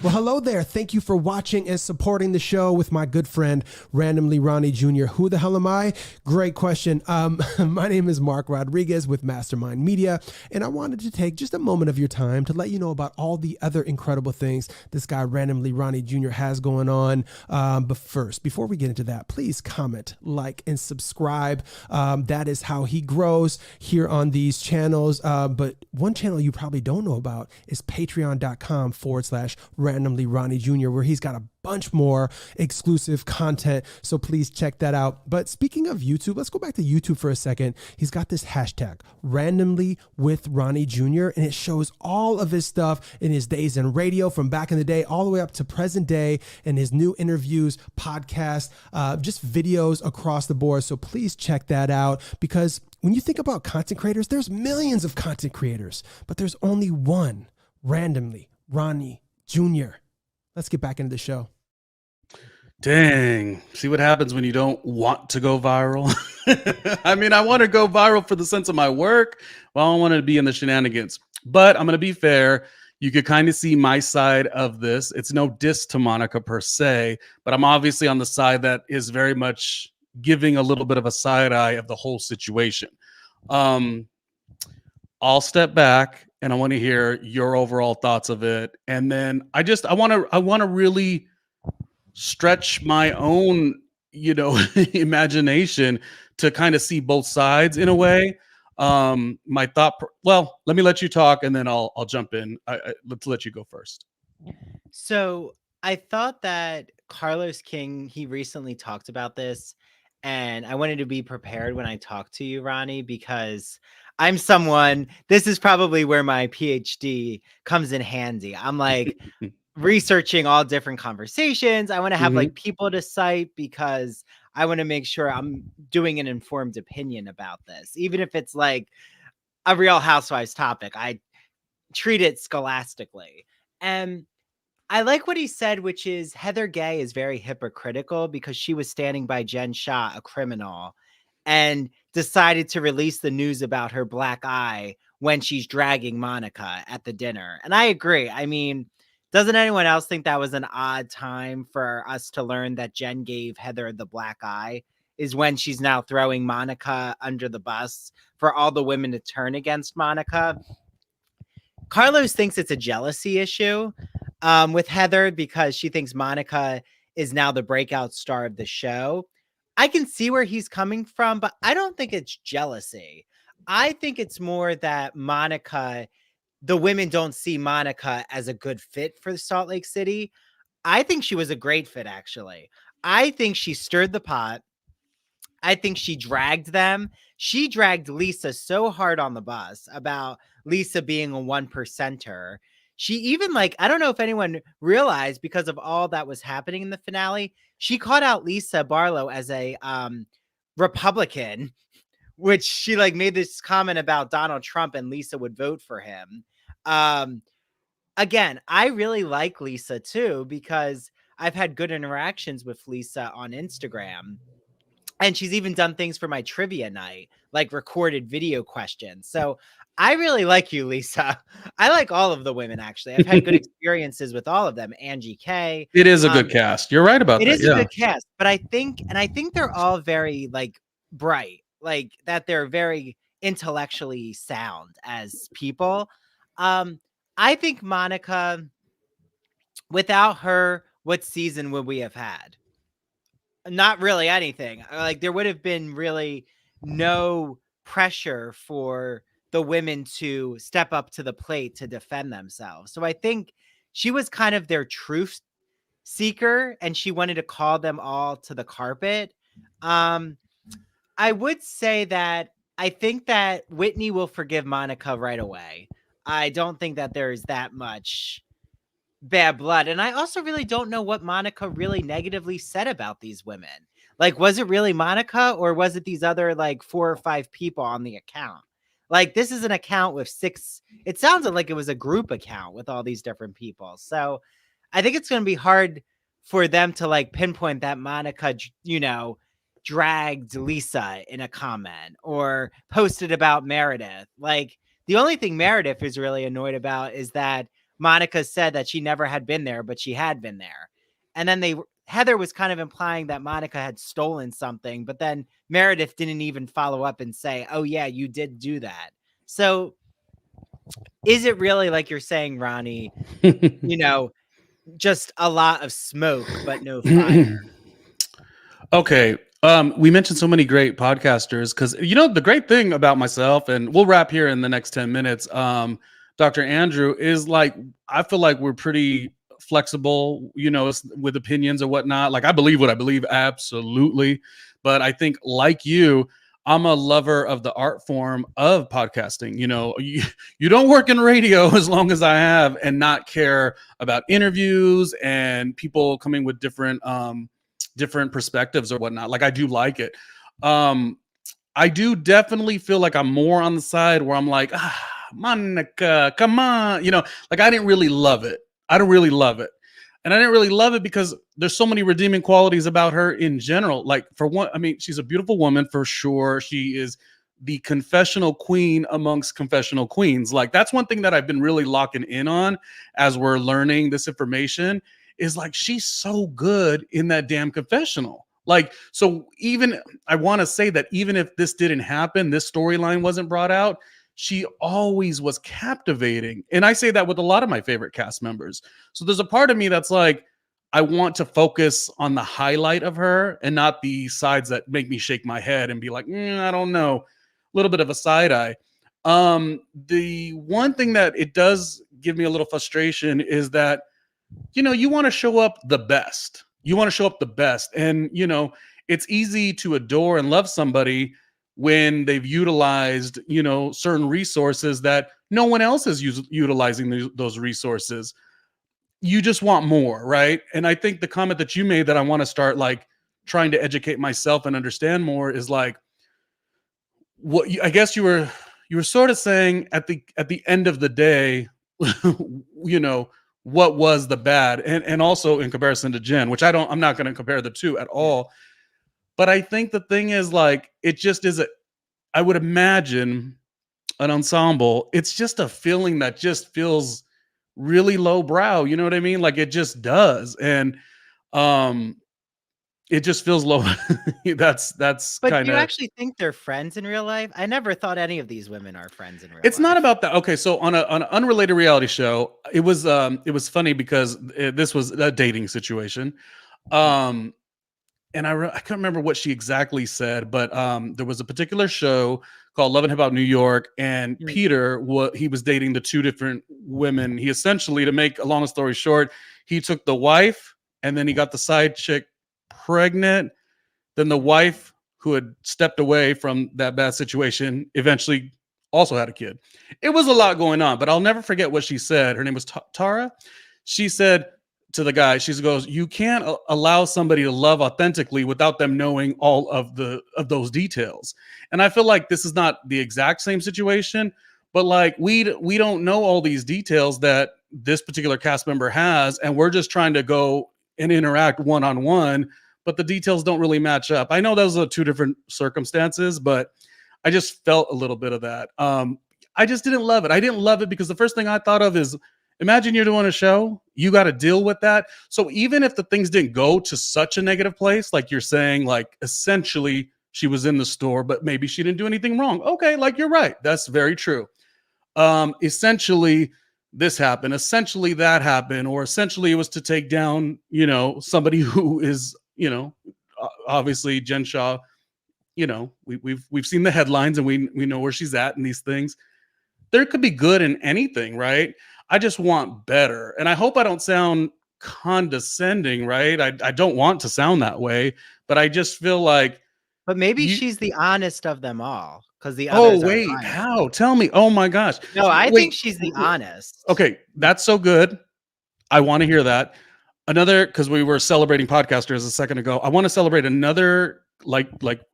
Well, hello there. Thank you for watching and supporting the show with my good friend, Randomly Ronnie Jr. Who the hell am I? Great question. My name is Mark Rodriguez with Mastermind Media, and I wanted to take just a moment of your time to let you know about all the other incredible things this guy, Randomly Ronnie Jr., has going on. But first, before we get into that, please comment, like, and subscribe. That is how he grows here on these channels. But one channel you probably don't know about is patreon.com/randomly Ronnie Jr., where he's got a bunch more exclusive content. So please check that out. But speaking of YouTube, let's go back to YouTube for a second. He's got this hashtag randomly with Ronnie Jr., and it shows all of his stuff in his days in radio from back in the day all the way up to present day, and his new interviews, podcasts, just videos across the board. So please check that out, because when you think about content creators, there's millions of content creators, but there's only one, Randomly Ronnie Jr. Let's get back into the show. Dang. See what happens when you don't want to go viral? I mean, I want to go viral for the sense of my work. Well, I don't want to be in the shenanigans. But I'm going to be fair. You could kind of see my side of this. It's no diss to Monica per se, but I'm obviously on the side that is very much giving a little bit of a side eye of the whole situation. I'll step back and I want to hear your overall thoughts of it. And then I want to really stretch my own, imagination to kind of see both sides in a way. My well, let me let you talk and then I'll jump in. Let's let you go first. So I thought that Carlos King, he recently talked about this, and I wanted to be prepared when I talk to you, Ronnie, because this is probably where my PhD comes in handy. I'm like researching all different conversations. I want to have Hmm. like people to cite because I want to make sure I'm doing an informed opinion about this, even if it's like a Real Housewives topic. I treat it scholastically. And I like what he said, which is Heather Gay is very hypocritical because she was standing by Jen Shah, a criminal, and decided to release the news about her black eye when she's dragging Monica at the dinner. And I agree. I mean, doesn't anyone else think that was an odd time for us to learn that Jen gave Heather the black eye? Is when she's now throwing Monica under the bus for all the women to turn against Monica. Carlos thinks it's a jealousy issue with Heather because she thinks Monica is now the breakout star of the show. I can see where he's coming from, but I don't think it's jealousy. I think it's more that the women don't see Monica as a good fit for Salt Lake City. I think she was a great fit, actually. I think she stirred the pot. I think she dragged them. She dragged Lisa so hard on the bus about Lisa being a one percenter. She even I don't know if anyone realized because of all that was happening in the finale, she called out Lisa Barlow as a Republican, which she made this comment about Donald Trump and Lisa would vote for him. Again, I really like Lisa too because I've had good interactions with Lisa on Instagram. And she's even done things for my trivia night, like recorded video questions. So I really like you, Lisa. I like all of the women, actually. I've had good experiences with all of them. Angie K. It is a good cast. You're right about It that. is a Yeah. good cast, but I think they're all very like bright, like that they're very intellectually sound as people. I think Monica, without her, what season would we have had? Not really anything. Like there would have been really no pressure for the women to step up to the plate to defend themselves. So I think she was kind of their truth seeker and she wanted to call them all to the carpet. I would say that I think that Whitney will forgive Monica right away. I don't think that there's that much bad blood. And I also really don't know what Monica really negatively said about these women. Like, was it really Monica or was it these other like 4 or 5 people on the account? Like, this is an account with 6. It sounded like it was a group account with all these different people. So I think it's going to be hard for them to like pinpoint that Monica, dragged Lisa in a comment or posted about Meredith. Like, the only thing Meredith is really annoyed about is that Monica said that she never had been there, but she had been there. And then Heather was kind of implying that Monica had stolen something, but then Meredith didn't even follow up and say, oh yeah, you did do that. So is it really like you're saying, Ronnie, just a lot of smoke, but no fire? Okay. We mentioned so many great podcasters because the great thing about myself, and we'll wrap here in the next 10 minutes. Dr. Andrew is like, I feel like we're pretty flexible, with opinions or whatnot. Like I believe what I believe, absolutely. But I think like you, I'm a lover of the art form of podcasting. You don't work in radio as long as I have and not care about interviews and people coming with different perspectives or whatnot. Like I do like it. I do definitely feel like I'm more on the side where I'm like, Monica, come on. Like I didn't really love it. I don't really love it. And I didn't really love it because there's so many redeeming qualities about her in general. Like for one, I mean, she's a beautiful woman for sure. She is the confessional queen amongst confessional queens. Like that's one thing that I've been really locking in on as we're learning this information is like, she's so good in that damn confessional. Like, so even I want to say that even if this didn't happen, this storyline wasn't brought out, she always was captivating. And I say that with a lot of my favorite cast members. So there's a part of me that's like, I want to focus on the highlight of her and not the sides that make me shake my head and be like, I don't know, a little bit of a side eye. The one thing that it does give me a little frustration is that, you want to show up the best. You want to show up the best. And, it's easy to adore and love somebody when they've utilized, certain resources that no one else is utilizing those resources. You just want more, right? And I think the comment that you made that I want to start like trying to educate myself and understand more is like, I guess you were sort of saying at the end of the day, what was the bad, and also in comparison to Jen, which I'm not going to compare the two at all. But I think the thing is like, it just is I would imagine an ensemble. It's just a feeling that just feels really lowbrow. You know what I mean? Like it just does. And, it just feels low. that's But kind do you of, actually think they're friends in real life? I never thought any of these women are friends in real it's life. not about that. Okay. So on an unrelated reality show, it was funny because this was a dating situation. And I can't remember what she exactly said, but there was a particular show called Love and Hip Hop New York, and Peter, he was dating the two different women. He essentially, to make a long story short, he took the wife, and then he got the side chick pregnant. Then the wife, who had stepped away from that bad situation, eventually also had a kid. It was a lot going on, but I'll never forget what she said. Her name was Tara. She said to the guy, she goes, you can't allow somebody to love authentically without them knowing all of those details. And I feel like this is not the exact same situation, but like we don't know all these details that this particular cast member has, and we're just trying to go and interact one-on-one, but the details don't really match up. I know those are two different circumstances, but I just felt a little bit of that. I just didn't love it. I didn't love it because the first thing I thought of is, imagine you're doing a show, you got to deal with that. So even if the things didn't go to such a negative place, like you're saying, like essentially she was in the store, but maybe she didn't do anything wrong. Okay, like you're right. That's very true. Essentially this happened, essentially that happened, or essentially it was to take down, somebody who is, obviously Jen Shaw. We've seen the headlines and we know where she's at in these things. There could be good in anything, right? I just want better. And I hope I don't sound condescending, right? I don't want to sound that way, but I just feel like But maybe you. she's the honest of them all because the Oh, others are wait, lying. how? Tell me. Oh my gosh. No, I Wait. think she's the honest. Okay, that's so good. I want to hear that. Another, because we were celebrating podcasters a second ago. I want to celebrate another, like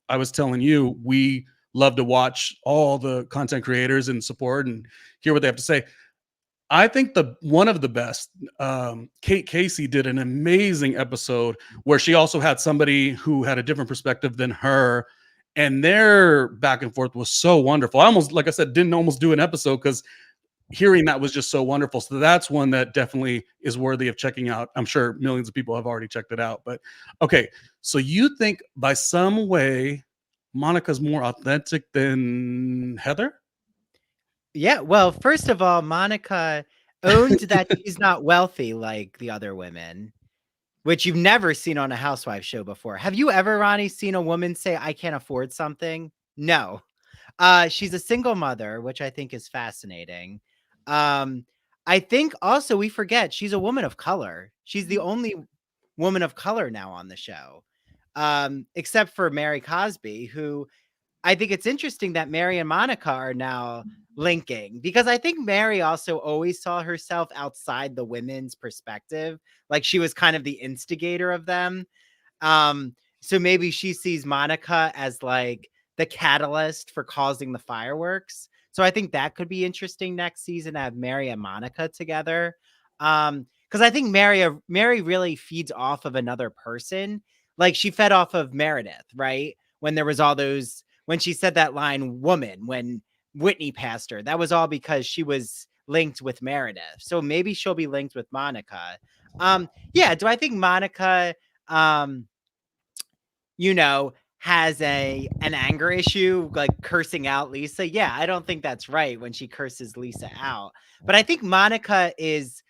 I was telling you, we love to watch all the content creators and support and hear what they have to say. I think the one of the best, Kate Casey did an amazing episode where she also had somebody who had a different perspective than her, and their back and forth was so wonderful. I almost, like I said, didn't almost do an episode because hearing that was just so wonderful. So that's one that definitely is worthy of checking out. I'm sure millions of people have already checked it out. But okay, so you think by some way Monica's more authentic than Heather? Yeah, well, first of all, Monica owned that she's not wealthy like the other women, which you've never seen on a housewife show before. Have you ever, Ronnie, seen a woman say, I can't afford something? No. She's a single mother, which I think is fascinating. Um, I think also we forget she's a woman of color. She's the only woman of color now on the show, except for Mary Cosby, who I think it's interesting that Mary and Monica are now linking because I think Mary also always saw herself outside the women's perspective. Like she was kind of the instigator of them. So maybe she sees Monica as like the catalyst for causing the fireworks. So I think that could be interesting next season to have Mary and Monica together. Because I think Mary really feeds off of another person. Like she fed off of Meredith, right? When there was all those when she said that line woman when Whitney passed her, that was all because she was linked with Meredith. So maybe she'll be linked with Monica. Yeah, do I think Monica has an anger issue, like cursing out Lisa? Yeah, I don't think that's right when she curses Lisa out. But I think Monica is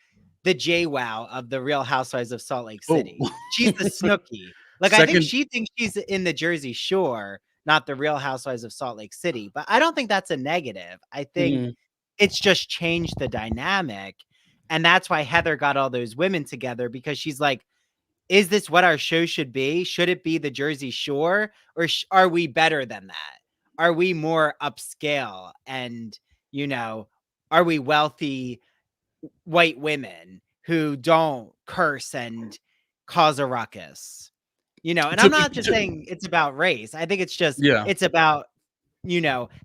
the JWoww of the Real Housewives of Salt Lake City. Oh, She's the Snooki. Like I think second. she thinks she's in the Jersey Shore, not the Real Housewives of Salt Lake City. But I don't think that's a negative. I think Mm, it's just changed the dynamic. And that's why Heather got all those women together because she's like, is this what our show should be? Should it be the Jersey Shore or are we better than that? Are we more upscale and, are we wealthy white women who don't curse and cause a ruckus? And to I'm be, not just saying it's about race. I think yeah. it's about,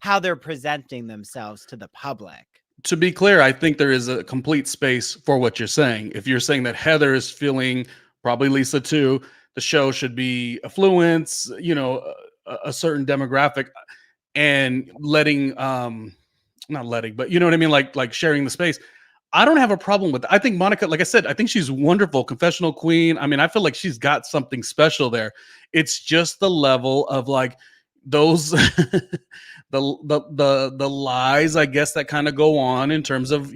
how they're presenting themselves to the public. To be clear, I think there is a complete space for what you're saying. If you're saying that Heather is feeling, probably Lisa too, the show should be affluence, a certain demographic, and letting, not letting, but you know what I mean, like sharing the space. I don't have a problem with that. I think Monica, like I said, I think she's wonderful, confessional queen. I mean, I feel like she's got something special there. It's just the level of like those the lies, I guess, that kind of go on in terms of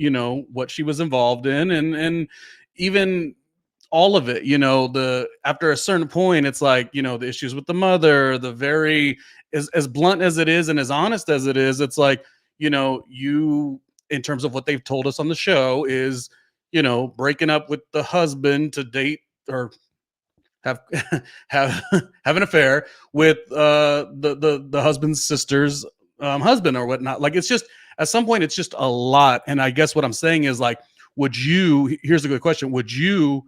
what she was involved in, and even all of it. The after a certain point, it's like the issues with the mother, the very as blunt as it is and as honest as it is. It's like you in terms of what they've told us on the show is breaking up with the husband to date or have have have an affair with the husband's sister's husband or whatnot. Like it's just at some point it's just a lot. And I guess what I'm saying is like, would you? Here's a good question: would you,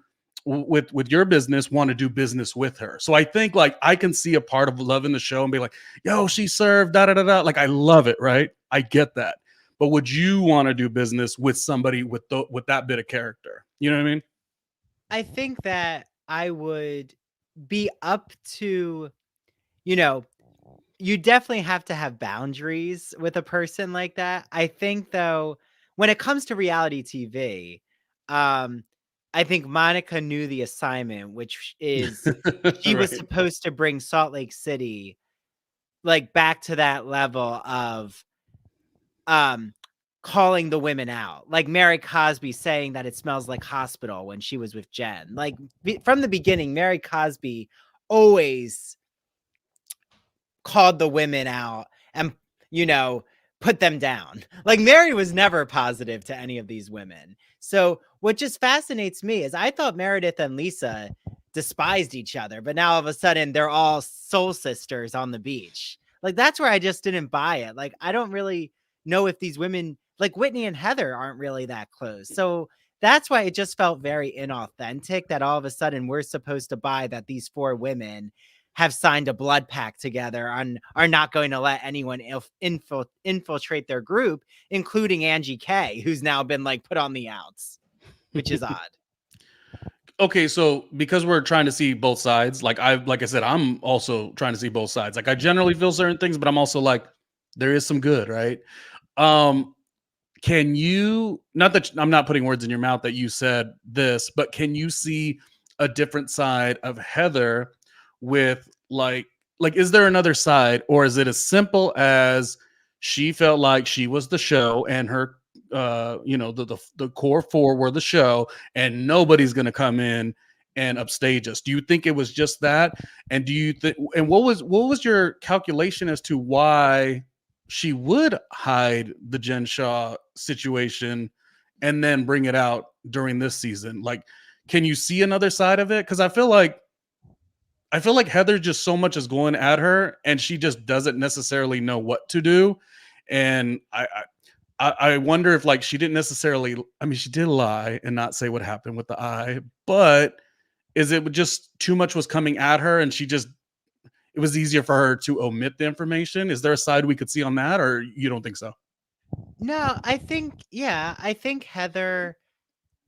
with your business, want to do business with her? So I think like I can see a part of loving the show and be like, yo, she served da da da da. Like I love it, right? I get that. But would you want to do business with somebody with that bit of character? You know what I mean? I think that I would be up to, you know, you definitely have to have boundaries with a person like that. I think though, when it comes to reality TV, um, I think Monica knew the assignment, which is she was Right. supposed to bring Salt Lake City like back to that level of um calling the women out. Like Mary Cosby saying that it smells like hospital when she was with Jen. Like from the beginning, Mary Cosby always called the women out and, you know, put them down. Like Mary was never positive to any of these women. So what just fascinates me is I thought Meredith and Lisa despised each other, but now all of a sudden they're all soul sisters on the beach. Like that's where I just didn't buy it. Like I don't really know if these women like Whitney and Heather aren't really that close. So that's why it just felt very inauthentic that all of a sudden we're supposed to buy that these four women have signed a blood pact together and are not going to let anyone infiltrate their group, including Angie K, who's now been like put on the outs, which is odd. Okay, so because we're trying to see both sides, like I said, I'm also trying to see both sides. Like I generally feel certain things, but I'm also like, there is some good, right? Um, can you, not that I'm not putting words in your mouth that you said this, but can you see a different side of Heather with like is there another side, or is it as simple as she felt like she was the show and her the core four were the show and nobody's going to come in and upstage us? Do you think it was just that? And do you think, and what was your calculation as to why she would hide the Jen Shaw situation and then bring it out during this season? Like, can you see another side of it? Because I feel like Heather just so much is going at her, and she just doesn't necessarily know what to do. And I wonder if like she didn't necessarily. I mean, she did lie and not say what happened with the eye, but is it just too much was coming at her, and it was easier for her to omit the information? Is there a side we could see on that, or you don't think so? No, I think Heather,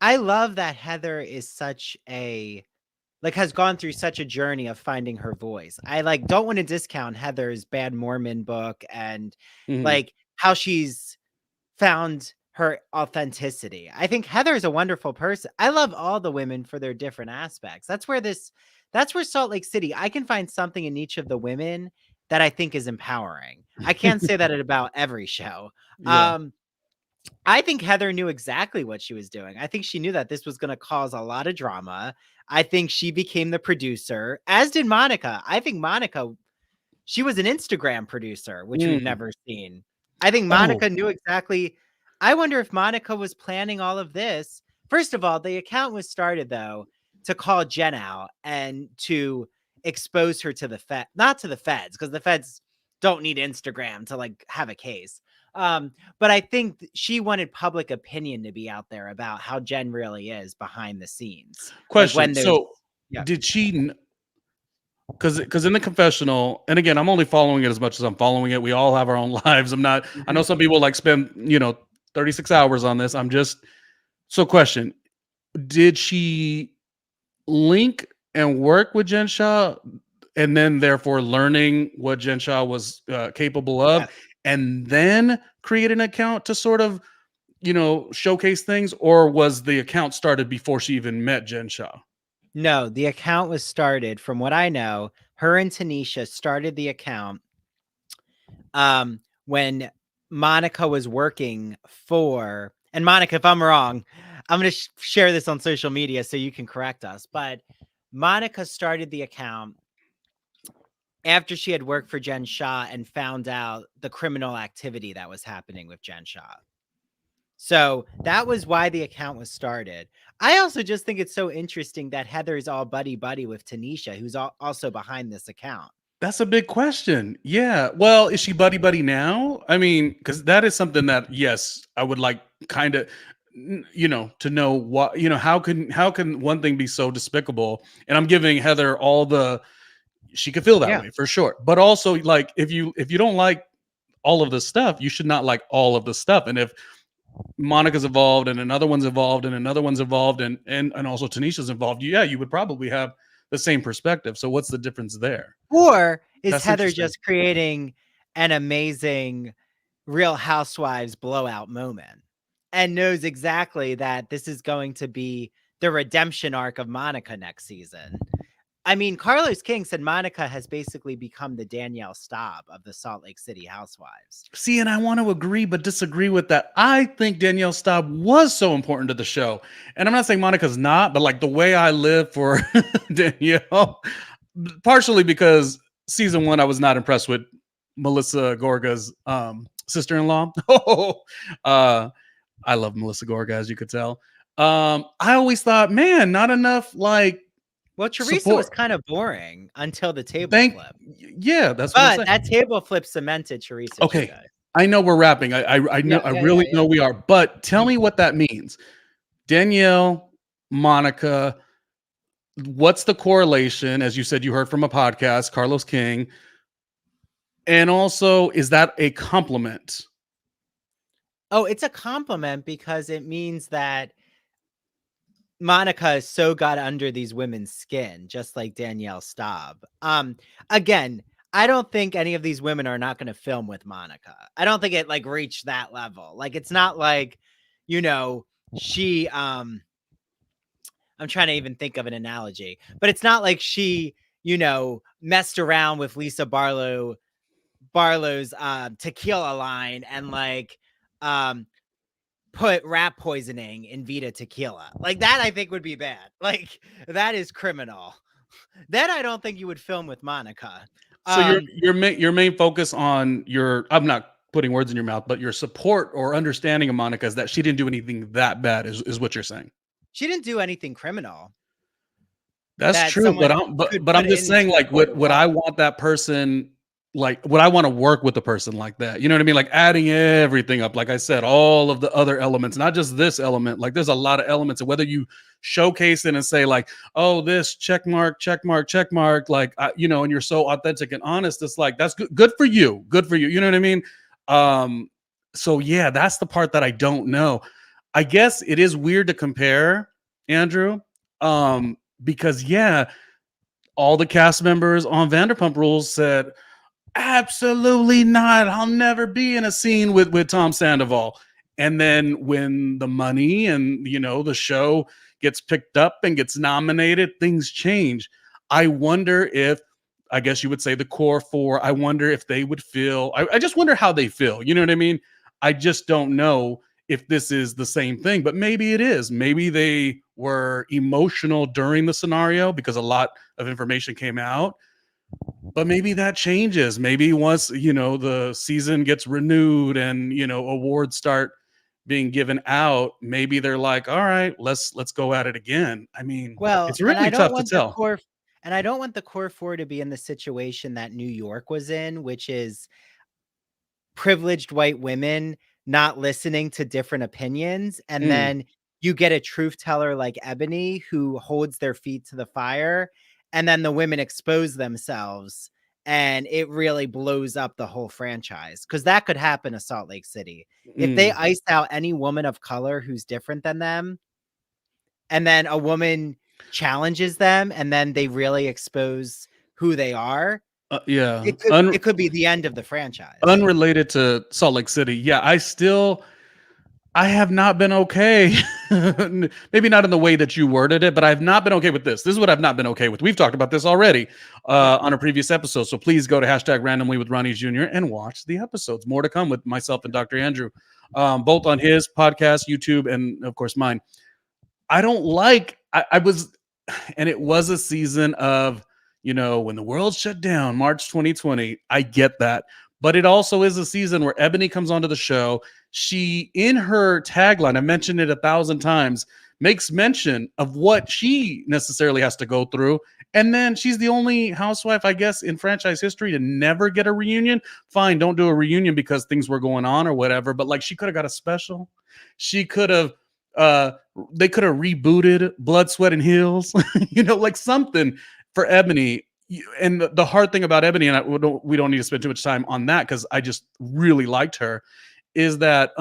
I love that Heather is such a, like has gone through such a journey of finding her voice. I like don't want to discount Heather's Bad Mormon book and Mhm. like how she's found her authenticity. I think Heather is a wonderful person. I love all the women for their different aspects. That's where Salt Lake City, I can find something in each of the women that I think is empowering. I can't say that about every show. Yeah. Um, I think Heather knew exactly what she was doing. I think she knew that this was going to cause a lot of drama. I think she became the producer, as did Monica. I think Monica, she was an Instagram producer, which we've Mm. never seen. I think Oh, Monica knew exactly. I wonder if Monica was planning all of this. First of all, the account was started though to call Jen out and to expose her to the Fed, not to the feds, because the feds don't need Instagram to like have a case. But I think she wanted public opinion to be out there about how Jen really is behind the scenes. Like question. when there's, So yeah. did she? Because in the confessional, and again, I'm only following it as much as I'm following it. We all have our own lives. I'm not. I know Mhm. some people like spend 36 hours on this. I'm just. So question: did she link and work with Jen Shaw, and then therefore learning what Jen Shaw was capable of, Yes. and then create an account to sort of showcase things, or was the account started before she even met Jen Shaw? No, the account was started from what I know, her and Tanisha started the account when Monica was working for, and Monica, if I'm wrong, I'm going to share this on social media so you can correct us, but Monica started the account after she had worked for Jen Shaw and found out the criminal activity that was happening with Jen Shaw. So that was why the account was started. I also just think it's so interesting that Heather's all buddy buddy with Tanisha, who's also behind this account. That's a big question. Yeah. Well, is she buddy buddy now? I mean, because that is something that, yes, I would like kind of, to know what, how can one thing be so despicable? And I'm giving Heather all the, she could feel that Yeah. way for sure. But also, like, if you don't like all of the stuff, you should not like all of the stuff. And if Monica's involved and another one's involved and another one's involved and also Tanisha's involved, yeah, you would probably have the same perspective. So what's the difference there? Or is That's Heather interesting. just creating an amazing Real Housewives blowout moment and knows exactly that this is going to be the redemption arc of Monica next season? I mean, Carlos King said Monica has basically become the Danielle Staub of the Salt Lake City Housewives. See, and I want to agree, but disagree with that. I think Danielle Staub was so important to the show. And I'm not saying Monica's not, but like the way I live for Danielle, partially because season one, I was not impressed with Melissa Gorga's sister-in-law. I love Melissa Gorga, as you could tell. I always thought, man, not enough like Well, Teresa support. was kind of boring until the table flip. Yeah, that's what I'm But saying. that table flip cemented Teresa. Okay, I know we're wrapping. I know, I really know we are. But tell me what that means. Danielle, Monica, what's the correlation? As you said, you heard from a podcast, Carlos King. And also, is that a compliment? Oh, it's a compliment because it means that Monica has so got under these women's skin, just like Danielle Staub. Again, I don't think any of these women are not going to film with Monica. I don't think it like reached that level. Like, it's not like, you know, she, I'm trying to even think of an analogy, but it's not like she, you know, messed around with Lisa Barlow's tequila line and like, put rat poisoning in Vita tequila. Like that, I think would be bad. Like that is criminal. Then I don't think you would film with Monica. So your main focus on your, I'm not putting words in your mouth, but your support or understanding of Monica is that she didn't do anything that bad, is what you're saying. She didn't do anything criminal. That's true, but I'm just saying, like, would I want that person? Like, would I want to work with a person like that? You know what I mean? Like adding everything up, like I said, all of the other elements, not just this element. Like, there's a lot of elements, and whether you showcase it and say, like, oh, this check mark, check mark, check mark, like, you know, and you're so authentic and honest, it's like that's good for you, good for you. You know what I mean? So yeah, that's the part that I don't know. I guess it is weird to compare, Andrew. Because yeah, all the cast members on Vanderpump Rules said, absolutely not. I'll never be in a scene with Tom Sandoval. And then when the money and you know the show gets picked up and gets nominated, things change. I wonder if, I guess you would say the core four, I wonder if they would feel, I just wonder how they feel. You know what I mean? I just don't know if this is the same thing, but maybe it is. Maybe they were emotional during the scenario because a lot of information came out, but maybe that changes. Maybe once, you know, the season gets renewed and, you know, awards start being given out, maybe they're like, all right, let's go at it again. I mean, well, it's really tough to tell. And I don't want the core four to be in the situation that New York was in, which is privileged white women not listening to different opinions. And then you get a truth teller like Ebony who holds their feet to the fire. And then the women expose themselves and it really blows up the whole franchise. Because that could happen to Salt Lake City. If they ice out any woman of color who's different than them, and then a woman challenges them, and then they really expose who they are, Yeah. it could be the end of the franchise. Unrelated to Salt Lake City. Yeah, I have not been okay. Maybe not in the way that you worded it, but I've not been okay with this. This is what I've not been okay with. We've talked about this already on a previous episode. So please go to #randomly with Ronnie Jr. and watch the episodes. More to come with myself and Dr. Andrew, both on his podcast, YouTube, and of course mine. I don't like, I was, and it was a season of, you know, when the world shut down, March 2020. I get that. But it also is a season where Ebony comes onto the show. She, in her tagline, I mentioned it 1,000 times, makes mention of what she necessarily has to go through. And then she's the only housewife, I guess, in franchise history to never get a reunion. Fine, don't do a reunion because things were going on or whatever. But like, she could have got a special. She could have, they could have rebooted Blood, Sweat, and Heels, you know, like something for Ebony. And the hard thing about Ebony, and we don't need to spend too much time on that because I just really liked her, is that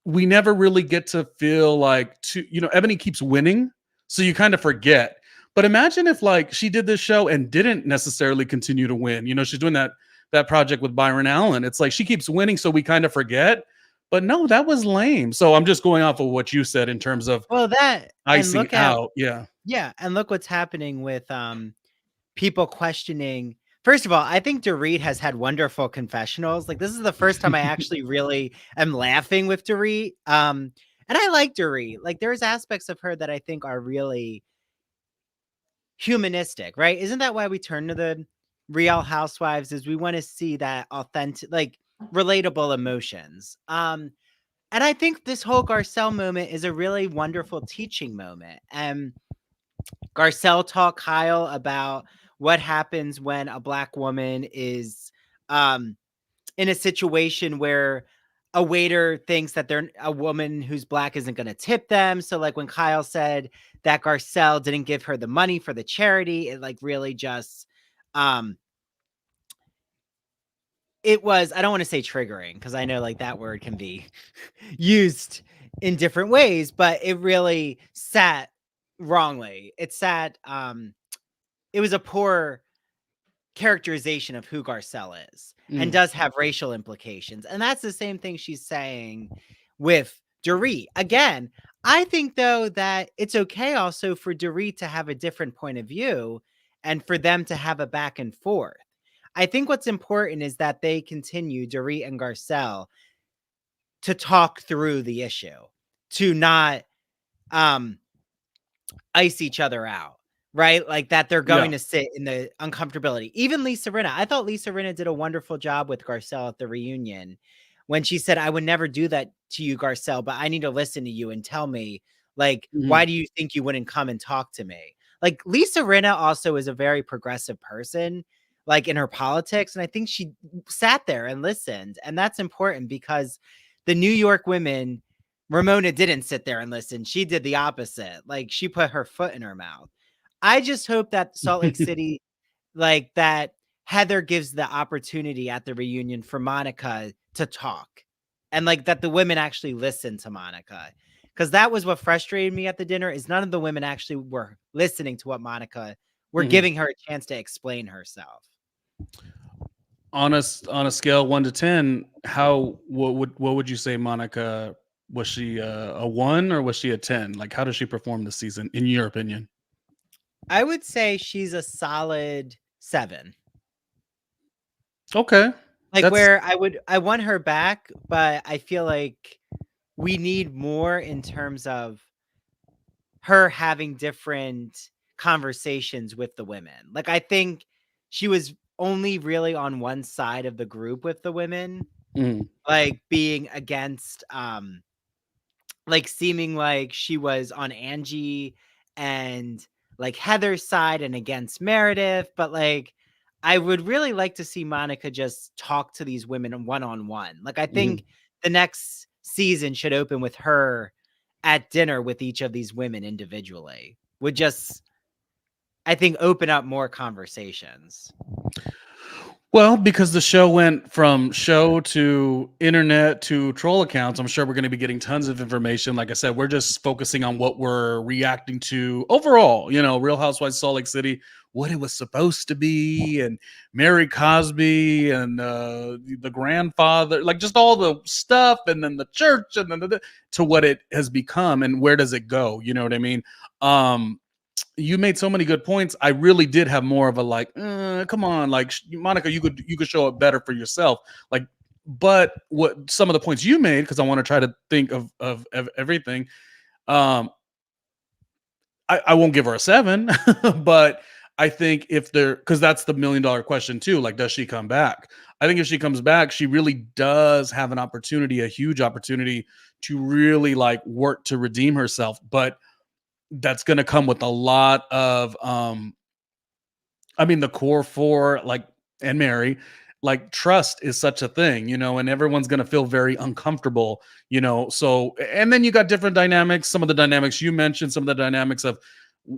we never really get to feel like Ebony keeps winning, so you kind of forget. But imagine if like she did this show and didn't necessarily continue to win. She's doing that project with Byron Allen. It's like she keeps winning, so we kind of forget. But no, that was lame. So I'm just going off of what you said in terms of Well, that and icing look at out. Yeah. yeah, and look what's happening with people questioning. First of all, I think Dorit has had wonderful confessionals. Like this is the first time I actually really am laughing with Dorit. And I like Dorit. Like there's aspects of her that I think are really humanistic, right? Isn't that why we turn to the Real Housewives? Is we want to see that authentic, like relatable emotions. And I think this whole Garcelle moment is a really wonderful teaching moment. And Garcelle taught Kyle about what happens when a Black woman is in a situation where a waiter thinks that they're a woman who's Black isn't going to tip them. So, like when Kyle said that Garcelle didn't give her the money for the charity, it like really just, it was, I don't want to say triggering because I know like that word can be used in different ways, but it really sat wrongly. It sat, it was a poor characterization of who Garcelle is and does have racial implications. And that's the same thing she's saying with Dorit. Again, I think though that it's okay also for Dorit to have a different point of view and for them to have a back and forth. I think what's important is that they continue, Dorit and Garcelle, to talk through the issue, to not ice each other out, right? Like that they're going to sit in the uncomfortability. Even Lisa Rinna, I thought Lisa Rinna did a wonderful job with Garcelle at the reunion when she said, I would never do that to you, Garcelle, but I need to listen to you and tell me, like, why do you think you wouldn't come and talk to me? Like Lisa Rinna also is a very progressive person, like in her politics. And I think she sat there and listened. And that's important because the New York women, Ramona didn't sit there and listen. She did the opposite. Like she put her foot in her mouth. I just hope that Salt Lake City, like that Heather gives the opportunity at the reunion for Monica to talk and like that the women actually listen to Monica. Because that was what frustrated me at the dinner is none of the women actually were listening to what Monica were giving her a chance to explain herself. On a scale 1 to 10, what would you say Monica was? She a 1 or was she a 10? Like how does she perform this season in your opinion? I would say she's a solid 7. Okay. Like where I want her back, but I feel like we need more in terms of her having different conversations with the women. Like I think she was only really on one side of the group with the women, like being against like seeming like she was on Angie and like Heather's side and against Meredith, but like I would really like to see Monica just talk to these women one-on-one. Like I think the next season should open with her at dinner with each of these women individually. Would just I think open up more conversations. Well, because the show went from show to internet to troll accounts, I'm sure we're going to be getting tons of information. Like I said, we're just focusing on what we're reacting to overall, Real Housewives Salt Lake City, what it was supposed to be, and Mary Cosby and the grandfather, like just all the stuff, and then the church, and then to what it has become and where does it go? You know what I mean? You made so many good points. I really did have more of a like, come on, like Monica, you could show up better for yourself. Like, but what some of the points you made, because I want to try to think of everything. I won't give her a 7, but I think if because that's the $1 million question too. Like, does she come back? I think if she comes back, she really does have an opportunity, a huge opportunity to really like work to redeem herself. But that's going to come with a lot of the core 4, like, and Mary, like trust is such a thing, and everyone's going to feel very uncomfortable, so, and then you got different dynamics, some of the dynamics you mentioned, some of the dynamics of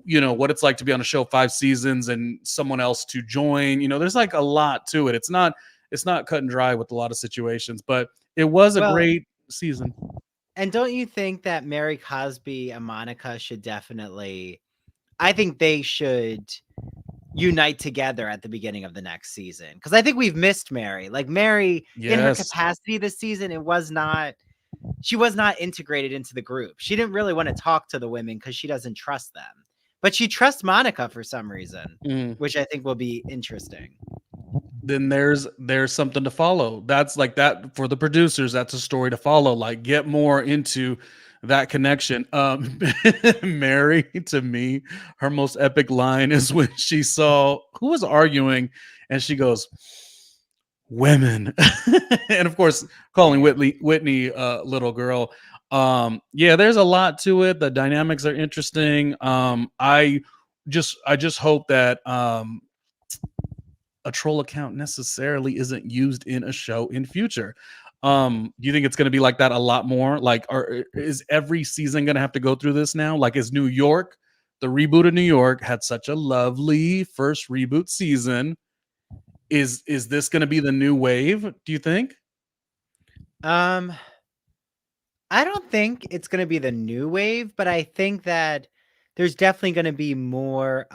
what it's like to be on a show 5 seasons and someone else to join, there's like a lot to it. It's not cut and dry with a lot of situations, but it was a great season. And don't you think that Mary Cosby and Monica should definitely, I think they should unite together at the beginning of the next season, because I think we've missed Mary. Like Mary, in her Yes. capacity this season, she was not integrated into the group. She didn't really want to talk to the women because she doesn't trust them. But she trusts Monica for some reason, which I think will be interesting. Then there's something to follow. That's like that for the producers. That's a story to follow. Like get more into that connection. Mary, to me, her most epic line is when she saw who was arguing, and she goes, "Women," and of course, calling Whitney little girl. Yeah, there's a lot to it. The dynamics are interesting. I just hope that a troll account necessarily isn't used in a show in future. Do you think it's going to be like that a lot more? Like, is every season going to have to go through this now? Like, is New York, the reboot of New York, had such a lovely first reboot season? Is this going to be the new wave? Do you think? I don't think it's going to be the new wave, but I think that there's definitely going to be more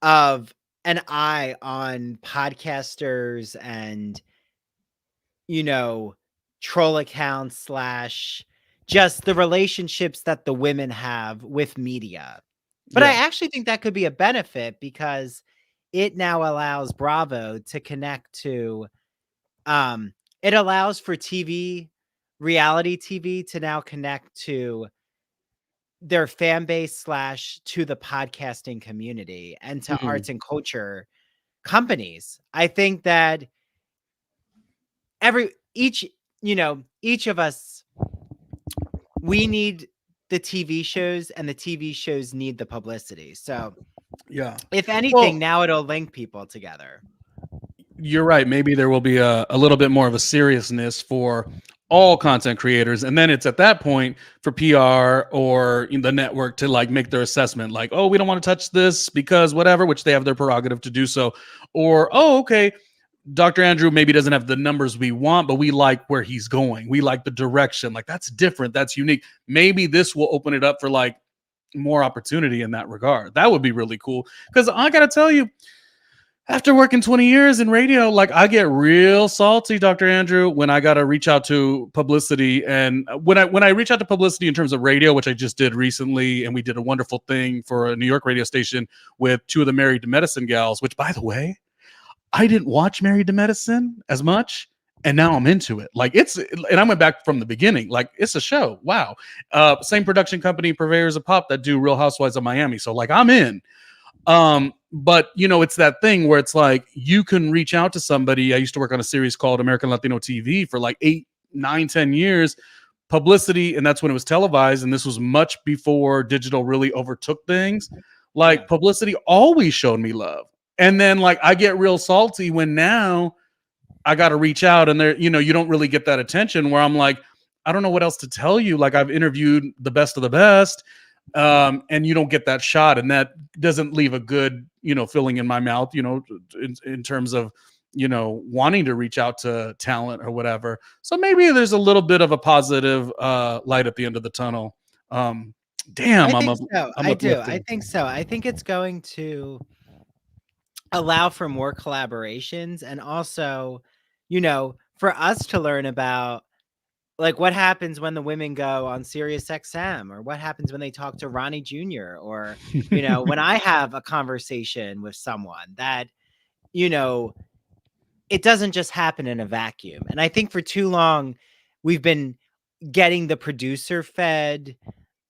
of an eye on podcasters and, you know, troll accounts slash just the relationships that the women have with media. But I Yeah. actually think that could be a benefit because it now allows Bravo to connect to, it allows for reality TV to now connect to their fan base slash to the podcasting community and to Mhm. arts and culture companies. I think that each each of us, we need the TV shows and the TV shows need the publicity. So Yeah. if anything, Well, now it'll link people together. you're right. Maybe there will be a little bit more of a seriousness for all content creators. And then it's at that point for PR or the network to like make their assessment like, oh, we don't want to touch this because whatever, which they have their prerogative to do so. Or, oh, okay, Dr. Andrew maybe doesn't have the numbers we want, but we like where he's going. We like the direction. Like that's different. That's unique. Maybe this will open it up for like more opportunity in that regard. That would be really cool. Because I got to tell you, after working 20 years in radio, like I get real salty, Dr. Andrew, when I got to reach out to publicity. And when I reach out to publicity in terms of radio, which I just did recently, and we did a wonderful thing for a New York radio station with two of the Married to Medicine gals, which by the way, I didn't watch Married to Medicine as much. And now I'm into it. Like and I went back from the beginning. Like it's a show. Wow. Same production company, purveyors of pop that do Real Housewives of Miami. So like I'm in. But it's that thing where it's like you can reach out to somebody. I used to work on a series called American Latino TV for like 8, 9, 10 years, publicity, and that's when it was televised, and this was much before digital really overtook things. Like publicity always showed me love. And then like I get real salty when now I got to reach out and there, you don't really get that attention where I'm like, I don't know what else to tell you. Like I've interviewed the best of the best. And you don't get that shot, and that doesn't leave a good feeling in my mouth in terms of wanting to reach out to talent or whatever. So maybe there's a little bit of a positive light at the end of the tunnel. Damn, I think so. I'm I do. I uplifted. think so. I think it's going to allow for more collaborations and also, for us to learn about like what happens when the women go on Sirius XM, or what happens when they talk to Ronnie Jr., or when I have a conversation with someone that it doesn't just happen in a vacuum. And I think for too long we've been getting the producer fed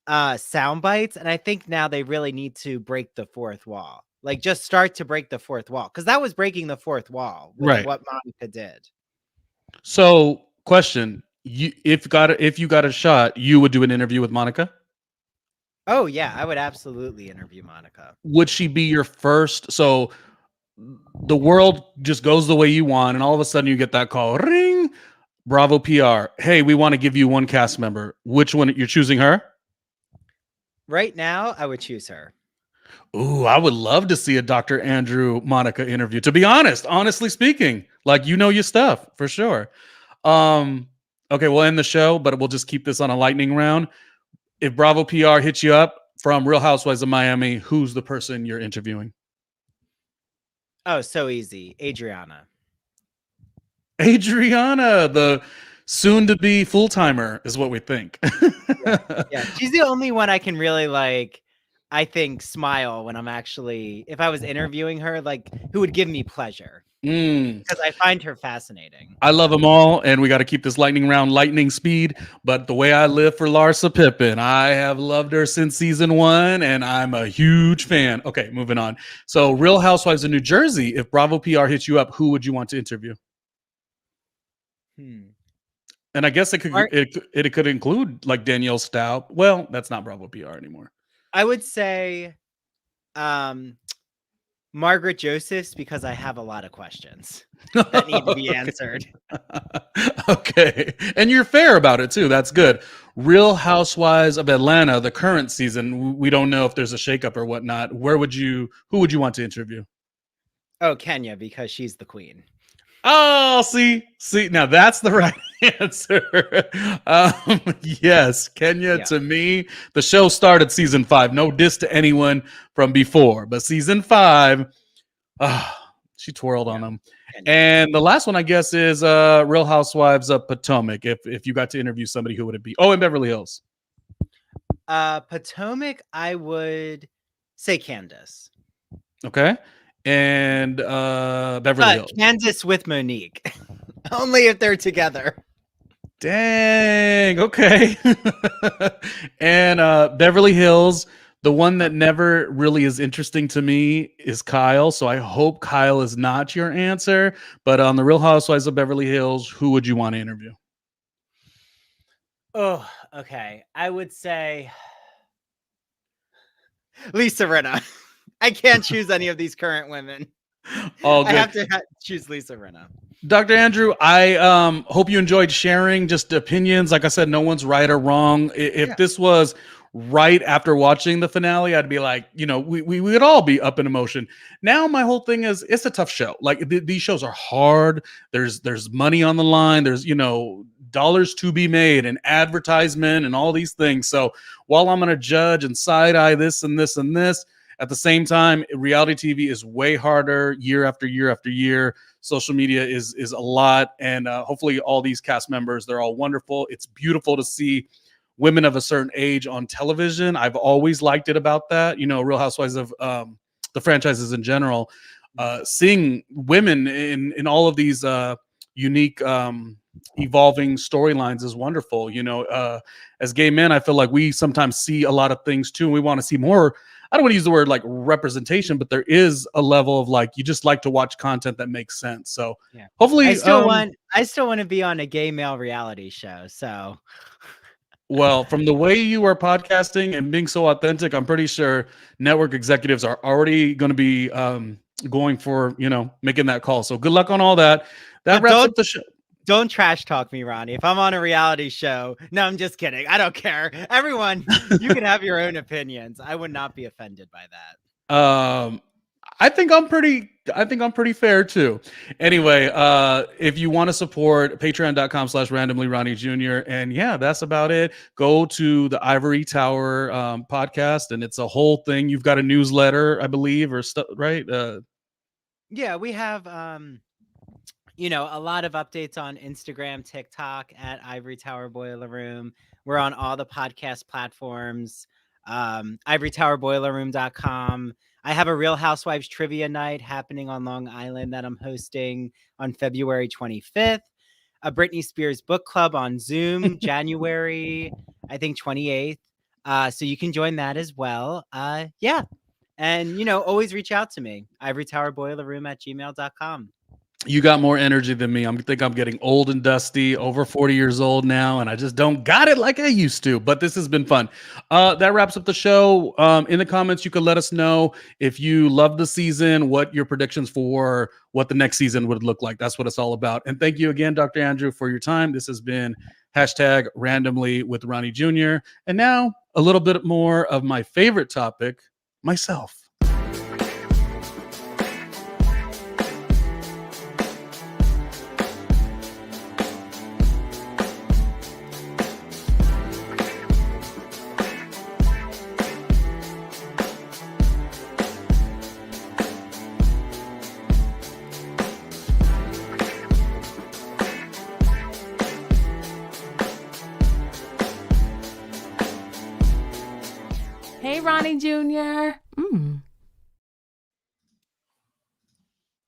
sound bites, and I think now they really need to break the fourth wall. Like just start to break the fourth wall, because that was breaking the fourth wall with Right. what Monica did. So, question: if you got a shot, you would do an interview with Monica? Oh yeah, I would absolutely interview Monica. Would she be your first? So the world just goes the way you want, and all of a sudden you get that call, ring, Bravo PR. Hey, we want to give you one cast member. Which one? You're choosing her? Right now, I would choose her. Ooh, I would love to see a Dr. Andrew Monica interview. To be honest, honestly speaking, like your stuff for sure. Um, Okay, we'll end the show, but we'll just keep this on a lightning round. If Bravo PR hits you up from Real Housewives of Miami, who's the person you're interviewing? Oh, so easy. Adriana. Adriana, the soon-to-be full-timer, is what we think. Yeah. She's the only one I can really like, I think, smile when I'm actually, if I was interviewing her, like, who would give me pleasure. Because I find her fascinating. I love them all, and we got to keep this lightning round lightning speed. But the way I live for Larsa Pippen, I have loved her since season 1, and I'm a huge fan. Okay, moving on. So, Real Housewives of New Jersey, if Bravo PR hits you up, who would you want to interview? And I guess it could include like Danielle Staub. Well, that's not Bravo PR anymore. I would say Margaret Josephs, because I have a lot of questions that need to be answered. Okay. And you're fair about it too. That's good. Real Housewives of Atlanta, the current season, we don't know if there's a shakeup or whatnot. Who would you want to interview? Oh, Kenya, because she's the queen. Oh, see, now that's the right answer. Yes, Kenya. Yeah. To me, the show started season 5. No diss to anyone from before, but season 5, she twirled on them. Kenya. And the last one, I guess, is Real Housewives of Potomac. If you got to interview somebody, who would it be? Oh, in Beverly Hills. Potomac, I would say Candace. Okay. And Beverly Hills. Candace with Monique. Only if they're together. Dang. Okay. And Beverly Hills, the one that never really is interesting to me is Kyle. So I hope Kyle is not your answer. But on the Real Housewives of Beverly Hills, who would you want to interview? Oh, okay. I would say Lisa Rinna. I can't choose any of these current women. All good. I have to choose Lisa Rinna. Dr. Andrew, I hope you enjoyed sharing just opinions. Like I said, no one's right or wrong. If this was right after watching the finale, I'd be like, we would all be up in emotion. Now my whole thing is, it's a tough show. Like these shows are hard. There's money on the line. There's, dollars to be made and advertisement and all these things. So while I'm going to judge and side eye this and this and this, at the same time, reality TV is way harder year after year after year. Social media is a lot. And hopefully all these cast members, they're all wonderful. It's beautiful to see women of a certain age on television. I've always liked it about that. Real Housewives of the franchises in general, seeing women in all of these unique evolving storylines is wonderful. As gay men, I feel like we sometimes see a lot of things too. And we want to see more. I don't want to use the word like representation, but there is a level of like, you just like to watch content that makes sense. So hopefully I still want to be on a gay male reality show. So, well, from the way you are podcasting and being so authentic, I'm pretty sure network executives are already going to be going for, making that call. So good luck on all that. That wraps up the show. Don't trash talk me, Ronnie. If I'm on a reality show, no, I'm just kidding. I don't care. Everyone, you can have your own opinions. I would not be offended by that. I think I'm pretty fair too. Anyway, if you want to support, patreon.com/randomly Ronnie Jr. And yeah, that's about it. Go to the Ivory Tower podcast, and it's a whole thing. You've got a newsletter, I believe, or stuff, right? Yeah, we have a lot of updates on Instagram, TikTok at Ivory Tower Boiler Room. We're on all the podcast platforms, ivorytowerboilerroom.com. I have a Real Housewives trivia night happening on Long Island that I'm hosting on February 25th. A Britney Spears book club on Zoom, January, I think 28th. So you can join that as well. Yeah. And, always reach out to me, ivorytowerboilerroom@gmail.com. You got more energy than me. I think I'm getting old and dusty, over 40 years old now, and I just don't got it like I used to. But this has been fun. That wraps up the show. In the comments, you can let us know if you love the season, what your predictions for what the next season would look like. That's what it's all about. And thank you again, Dr. Andrew, for your time. This has been #randomly with Ronnie Jr. And now a little bit more of my favorite topic, myself. Hey, Ronnie Jr.